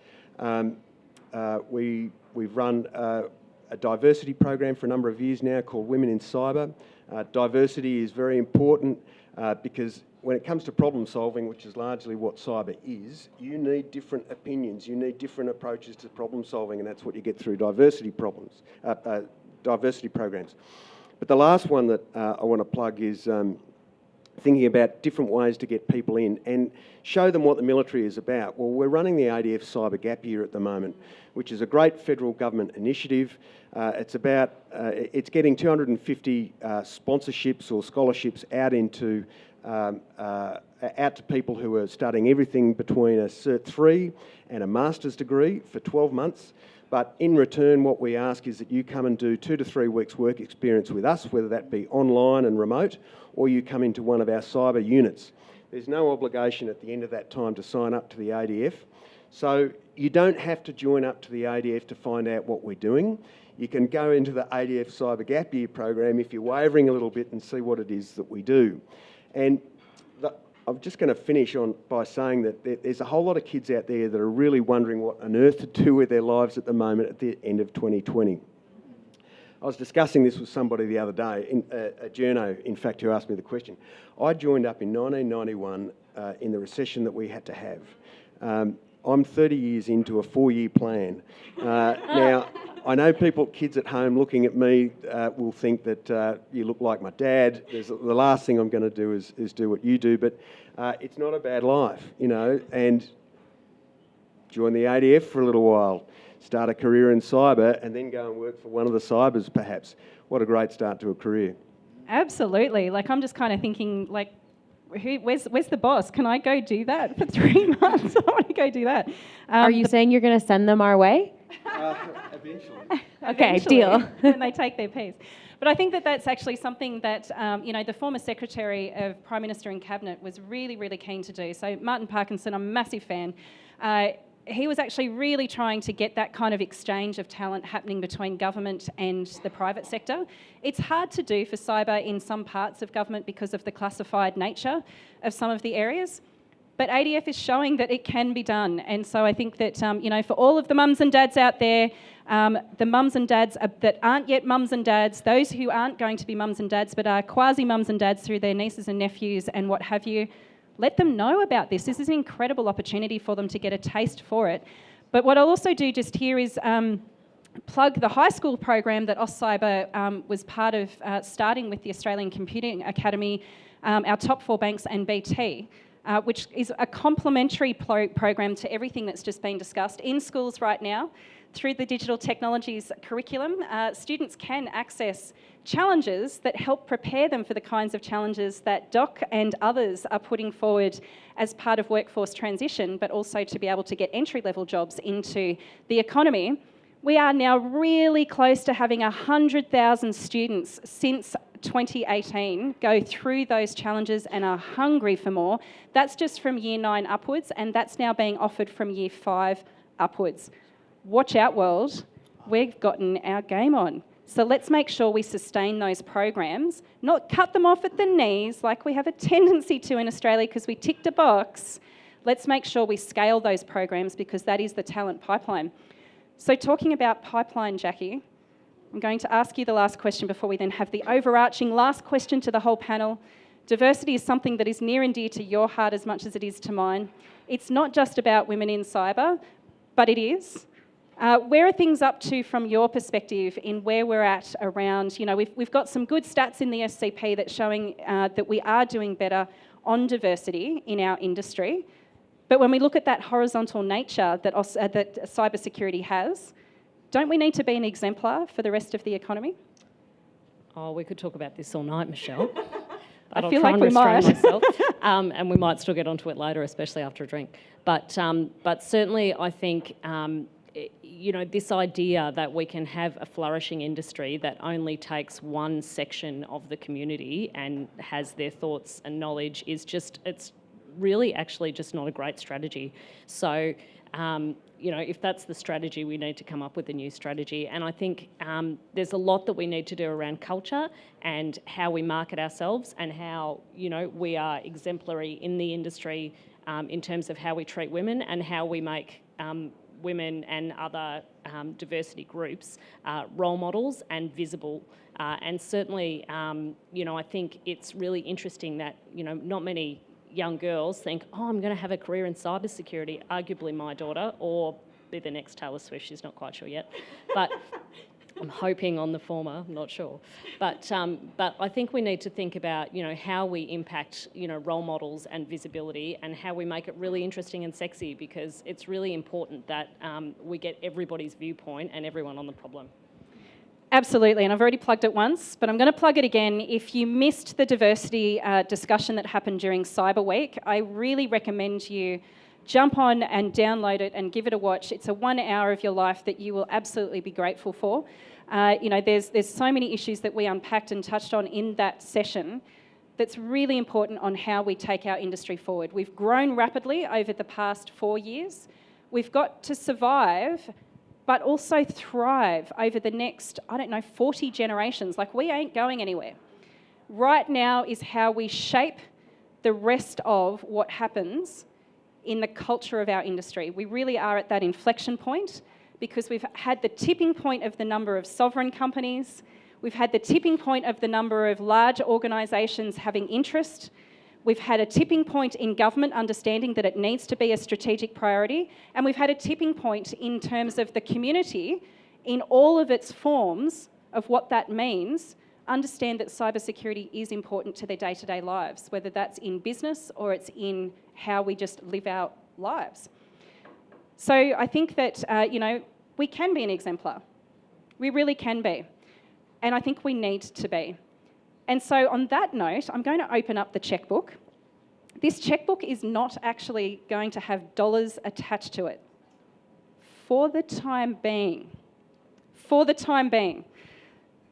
We've run a diversity program for a number of years now called Women in Cyber. Diversity is very important because when it comes to problem solving, which is largely what cyber is, you need different opinions, you need different approaches to problem solving, and that's what you get through diversity programs. But the last one that I want to plug is thinking about different ways to get people in and show them what the military is about. Well, we're running the ADF Cyber Gap Year at the moment, which is a great federal government initiative. It's getting 250 sponsorships or scholarships out to people who are studying everything between a Cert 3 and a master's degree for 12 months. But in return, what we ask is that you come and do 2 to 3 weeks work experience with us, whether that be online and remote, or you come into one of our cyber units. There's no obligation at the end of that time to sign up to the ADF. So you don't have to join up to the ADF to find out what we're doing. You can go into the ADF Cyber Gap Year program if you're wavering a little bit and see what it is that we do. And I'm just going to finish by saying that there's a whole lot of kids out there that are really wondering what on earth to do with their lives at the moment at the end of 2020. I was discussing this with somebody the other day, a journo, in fact, who asked me the question. I joined up in 1991 in the recession that we had to have. I'm 30 years into a 4-year plan. Now, I know kids at home looking at me will think that you look like my dad. The last thing I'm going to do is do what you do, but it's not a bad life, and join the ADF for a little while, start a career in cyber, and then go and work for one of the cybers, perhaps. What a great start to a career. Absolutely. I'm just kind of thinking, where's the boss? Can I go do that for 3 months? I want to go do that. Are you saying you're going to send them our way? Eventually. Okay, Eventually, deal. when they take their piece. But I think that that's actually something that, the former Secretary of Prime Minister and Cabinet was really, really keen to do. So Martin Parkinson, I'm a massive fan. He was actually really trying to get that kind of exchange of talent happening between government and the private sector. It's hard to do for cyber in some parts of government because of the classified nature of some of the areas. But ADF is showing that it can be done. And so I think that, for all of the mums and dads out there, the mums and dads that aren't yet mums and dads, those who aren't going to be mums and dads but are quasi-mums and dads through their nieces and nephews and what have you, let them know about this. This is an incredible opportunity for them to get a taste for it. But what I'll also do just here is plug the high school program that AustCyber was part of starting with the Australian Computing Academy, our top 4 banks and BT. Which is a complementary program to everything that's just been discussed in schools right now. Through the digital technologies curriculum, students can access challenges that help prepare them for the kinds of challenges that DOC and others are putting forward as part of workforce transition, but also to be able to get entry-level jobs into the economy. We are now really close to having 100,000 students since 2018 go through those challenges and are hungry for more. That's just from year 9 upwards, and that's now being offered from year 5 upwards. Watch out, world. We've gotten our game on. So let's make sure we sustain those programs, not cut them off at the knees like we have a tendency to in Australia because we ticked a box. Let's make sure we scale those programs because that is the talent pipeline. So talking about pipeline, Jackie, I'm going to ask you the last question before we then have the overarching last question to the whole panel. Diversity is something that is near and dear to your heart as much as it is to mine. It's not just about women in cyber, but it is. Where are things up to from your perspective in where we're at around, we've got some good stats in the SCP that's showing that we are doing better on diversity in our industry. But when we look at that horizontal nature that cybersecurity has, don't we need to be an exemplar for the rest of the economy? Oh, we could talk about this all night, Michelle. I But feel I'll try like we and might. restrain myself, and we might still get onto it later, especially after a drink. But certainly, I think this idea that we can have a flourishing industry that only takes one section of the community and has their thoughts and knowledge is just, it's really actually just not a great strategy. So, if that's the strategy, we need to come up with a new strategy. And I think there's a lot that we need to do around culture and how we market ourselves and how, we are exemplary in the industry in terms of how we treat women and how we make women and other diversity groups role models and visible. And certainly, I think it's really interesting that, not many young girls think, oh, I'm going to have a career in cybersecurity, arguably my daughter, or be the next Taylor Swift, she's not quite sure yet. But I'm hoping on the former, I'm not sure. But I think we need to think about, how we impact, role models and visibility and how we make it really interesting and sexy, because it's really important that we get everybody's viewpoint and everyone on the problem. Absolutely, and I've already plugged it once, but I'm going to plug it again. If you missed the diversity discussion that happened during Cyber Week, I really recommend you jump on and download it and give it a watch. It's a 1 hour of your life that you will absolutely be grateful for. There's so many issues that we unpacked and touched on in that session that's really important on how we take our industry forward. We've grown rapidly over the past 4 years. We've got to survive, but also thrive over the next, 40 generations. Like, we ain't going anywhere. Right now is how we shape the rest of what happens in the culture of our industry. We really are at that inflection point because we've had the tipping point of the number of sovereign companies. We've had the tipping point of the number of large organisations having interest. We've had a tipping point in government understanding that it needs to be a strategic priority. And we've had a tipping point in terms of the community in all of its forms of what that means, understand that cybersecurity is important to their day-to-day lives, whether that's in business or it's in how we just live our lives. So I think that, we can be an exemplar. We really can be. And I think we need to be. And so on that note, I'm going to open up the checkbook. This checkbook is not actually going to have dollars attached to it. For the time being. For the time being.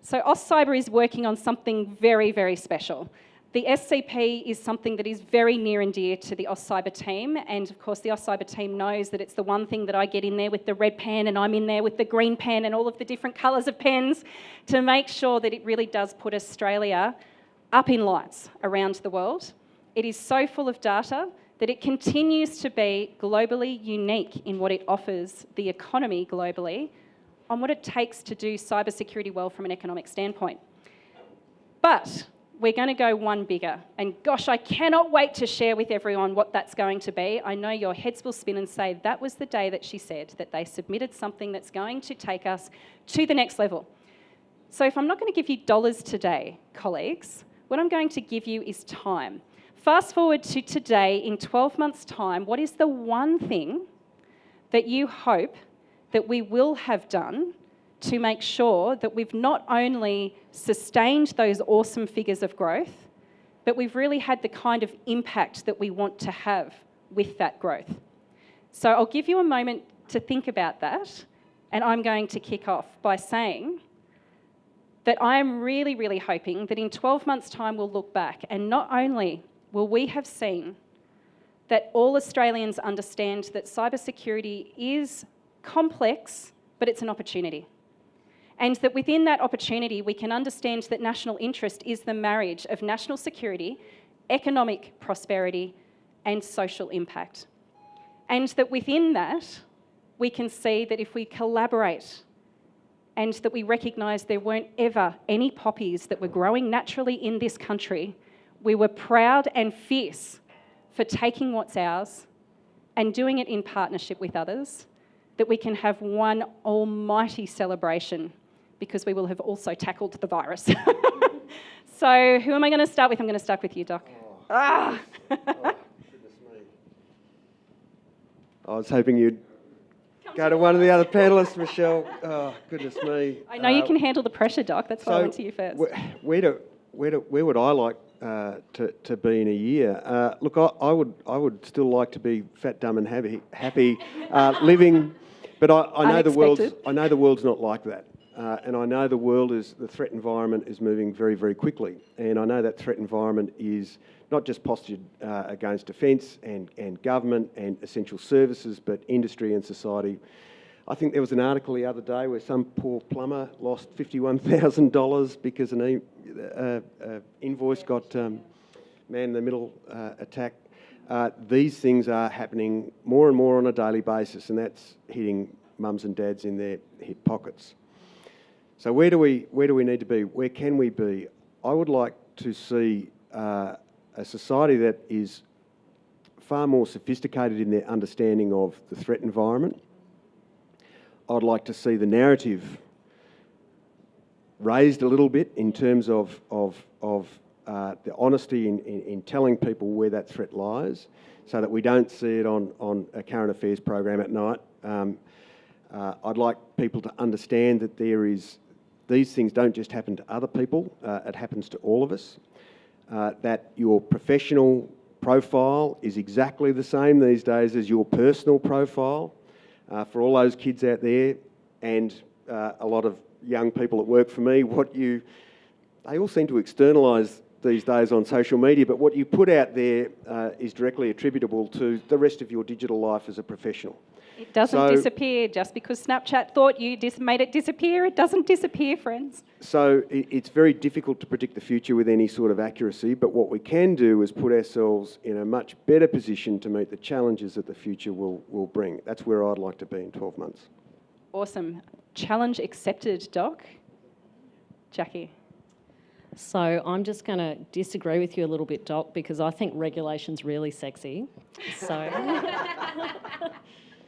So AustCyber is working on something very, very special. The SCP is something that is very near and dear to the AustCyber team, and of course the AustCyber team knows that it's the one thing that I get in there with the red pen and I'm in there with the green pen and all of the different colours of pens to make sure that it really does put Australia up in lights around the world. It is so full of data that it continues to be globally unique in what it offers the economy globally on what it takes to do cybersecurity well from an economic standpoint. But we're going to go one bigger. And gosh, I cannot wait to share with everyone what that's going to be. I know your heads will spin and say, that was the day that she said that they submitted something that's going to take us to the next level. So if I'm not going to give you dollars today, colleagues, what I'm going to give you is time. Fast forward to today, in 12 months' time, what is the one thing that you hope that we will have done to make sure that we've not only sustained those awesome figures of growth, but we've really had the kind of impact that we want to have with that growth? So I'll give you a moment to think about that, and I'm going to kick off by saying that I am really, really hoping that in 12 months' time we'll look back, and not only will we have seen that all Australians understand that cybersecurity is complex, but it's an opportunity. And that within that opportunity, we can understand that national interest is the marriage of national security, economic prosperity, and social impact. And that within that, we can see that if we collaborate and that we recognise there weren't ever any poppies that were growing naturally in this country, we were proud and fierce for taking what's ours and doing it in partnership with others, that we can have one almighty celebration because we will have also tackled the virus. So who am I going to start with? I'm going to start with you, Doc. Oh, goodness me. I was hoping you'd go to one of the other panellists, Michelle. Oh, goodness me. I know you can handle the pressure, Doc. That's why I went to you first. Where would I like to be in a year? Look, I would still like to be fat, dumb and happy living But I know Unexpected. I know the world's not like that. And I know the threat environment is moving very, very quickly. And I know that threat environment is not just postured against defence and government and essential services, but industry and society. I think there was an article the other day where some poor plumber lost $51,000 because an invoice got man-in-the-middle attack. These things are happening more and more on a daily basis, and that's hitting mums and dads in their hip pockets. So where do we need to be? Where can we be? I would like to see a society that is far more sophisticated in their understanding of the threat environment. I'd like to see the narrative raised a little bit in terms of the honesty in telling people where that threat lies, so that we don't see it on a current affairs program at night. I'd like people to understand that these things don't just happen to other people, it happens to all of us. That your professional profile is exactly the same these days as your personal profile. For all those kids out there and a lot of young people that work for me, they all seem to externalise these days on social media, but what you put out there is directly attributable to the rest of your digital life as a professional. It doesn't disappear. Just because Snapchat thought you made it disappear, it doesn't disappear, friends. So it's very difficult to predict the future with any sort of accuracy, but what we can do is put ourselves in a much better position to meet the challenges that the future will bring. That's where I'd like to be in 12 months. Awesome. Challenge accepted, Doc. Jackie. So I'm just going to disagree with you a little bit, Doc, because I think regulation's really sexy. So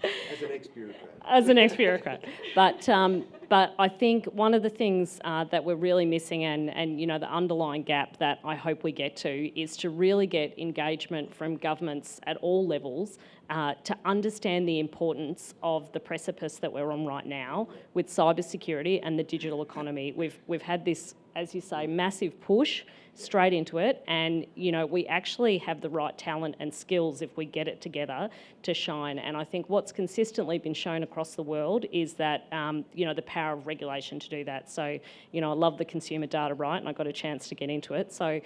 As an ex-bureaucrat. As an ex-bureaucrat. But I think one of the things that we're really missing and the underlying gap that I hope we get to is to really get engagement from governments at all levels to understand the importance of the precipice that we're on right now with cybersecurity and the digital economy. We've had this, as you say, massive push straight into it, and we actually have the right talent and skills if we get it together to shine. And I think what's consistently been shown across the world is that the power of regulation to do that. So I love the consumer data right, and I got a chance to get into it. So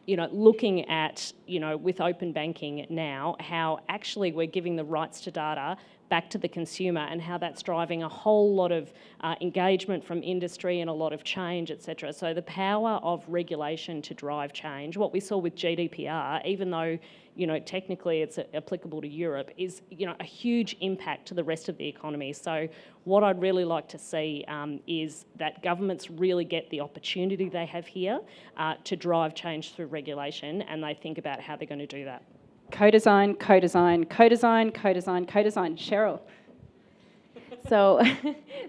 looking at with open banking now, how actually we're giving the rights to data back to the consumer and how that's driving a whole lot of engagement from industry and a lot of change, etc. So the power of regulation to drive change, what we saw with GDPR, even though technically it's applicable to Europe, is a huge impact to the rest of the economy. So what I'd really like to see is that governments really get the opportunity they have here to drive change through regulation, and they think about how they're going to do that. Co-design, co-design, co-design, co-design, co-design. Cheryl. So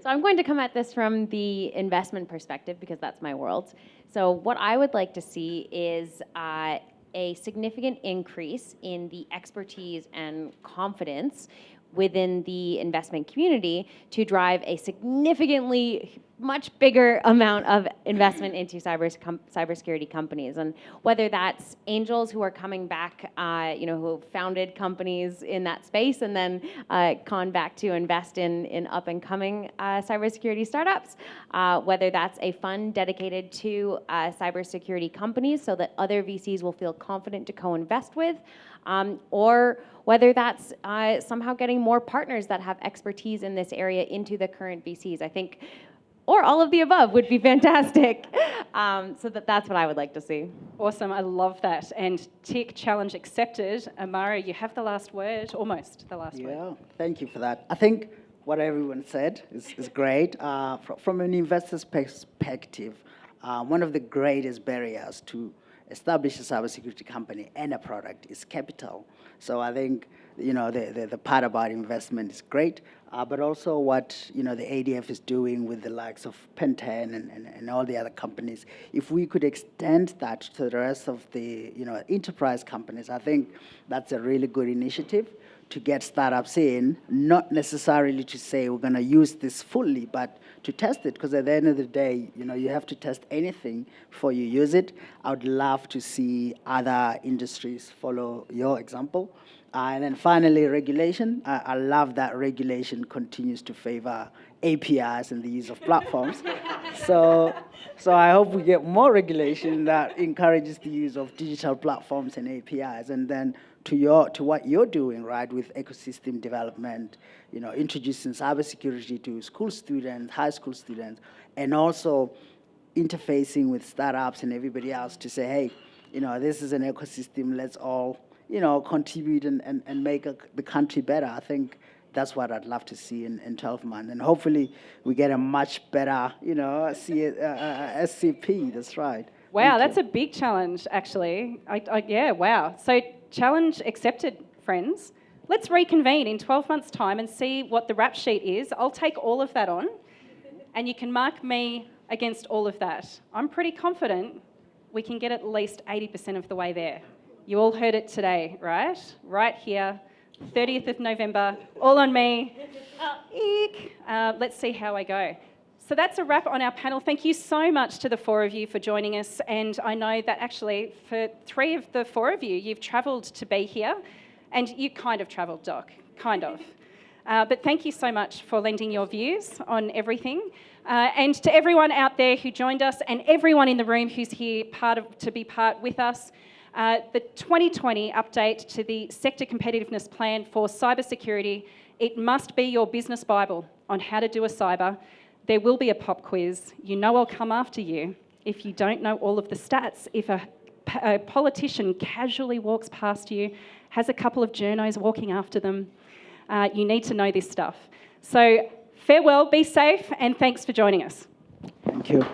I'm going to come at this from the investment perspective because that's my world. So what I would like to see is a significant increase in the expertise and confidence within the investment community to drive a significantly much bigger amount of investment into cybersecurity companies. And whether that's angels who are coming back, who founded companies in that space and then gone back to invest in up and coming cybersecurity startups, whether that's a fund dedicated to cybersecurity companies so that other VCs will feel confident to co-invest with, or whether that's somehow getting more partners that have expertise in this area into the current VCs. I think, or all of the above would be fantastic. So that's what I would like to see. Awesome, I love that. And tick, challenge accepted. Amara, you have the last word, almost the last word. Yeah, thank you for that. I think what everyone said is great. From an investor's perspective, one of the greatest barriers to establish a cybersecurity company and a product is capital. So I think the part about investment is great, but also what the ADF is doing with the likes of Pen10 and all the other companies. If we could extend that to the rest of the enterprise companies, I think that's a really good initiative to get startups in, not necessarily to say we're going to use this fully, but to test it, because at the end of the day, you have to test anything before you use it. I would love to see other industries follow your example. And then finally, regulation. I love that regulation continues to favor APIs and the use of platforms. so I hope we get more regulation that encourages the use of digital platforms and APIs. And then to what you're doing, right, with ecosystem development, introducing cybersecurity to school students, high school students, and also interfacing with startups and everybody else to say, hey, this is an ecosystem, let's all contribute and make the country better. I think that's what I'd love to see in 12 months. And hopefully we get a much better, SCP. That's right. Wow, that's a big challenge, actually. Yeah, wow. So challenge accepted, friends. Let's reconvene in 12 months' time and see what the rap sheet is. I'll take all of that on, and you can mark me against all of that. I'm pretty confident we can get at least 80% of the way there. You all heard it today, right? Right here, 30th of November, all on me. Eek. Let's see how I go. So that's a wrap on our panel. Thank you so much to the 4 of you for joining us. And I know that actually for 3 of the 4 of you, you've travelled to be here. And you kind of travelled, Doc, kind of. But thank you so much for lending your views on everything. And to everyone out there who joined us and everyone in the room who's here to be part with us, the 2020 update to the Sector Competitiveness Plan for Cybersecurity, it must be your business Bible on how to do a cyber. There will be a pop quiz. I'll come after you if you don't know all of the stats. If a politician casually walks past you, has a couple of journos walking after them, you need to know this stuff. So farewell, be safe, and thanks for joining us. Thank you.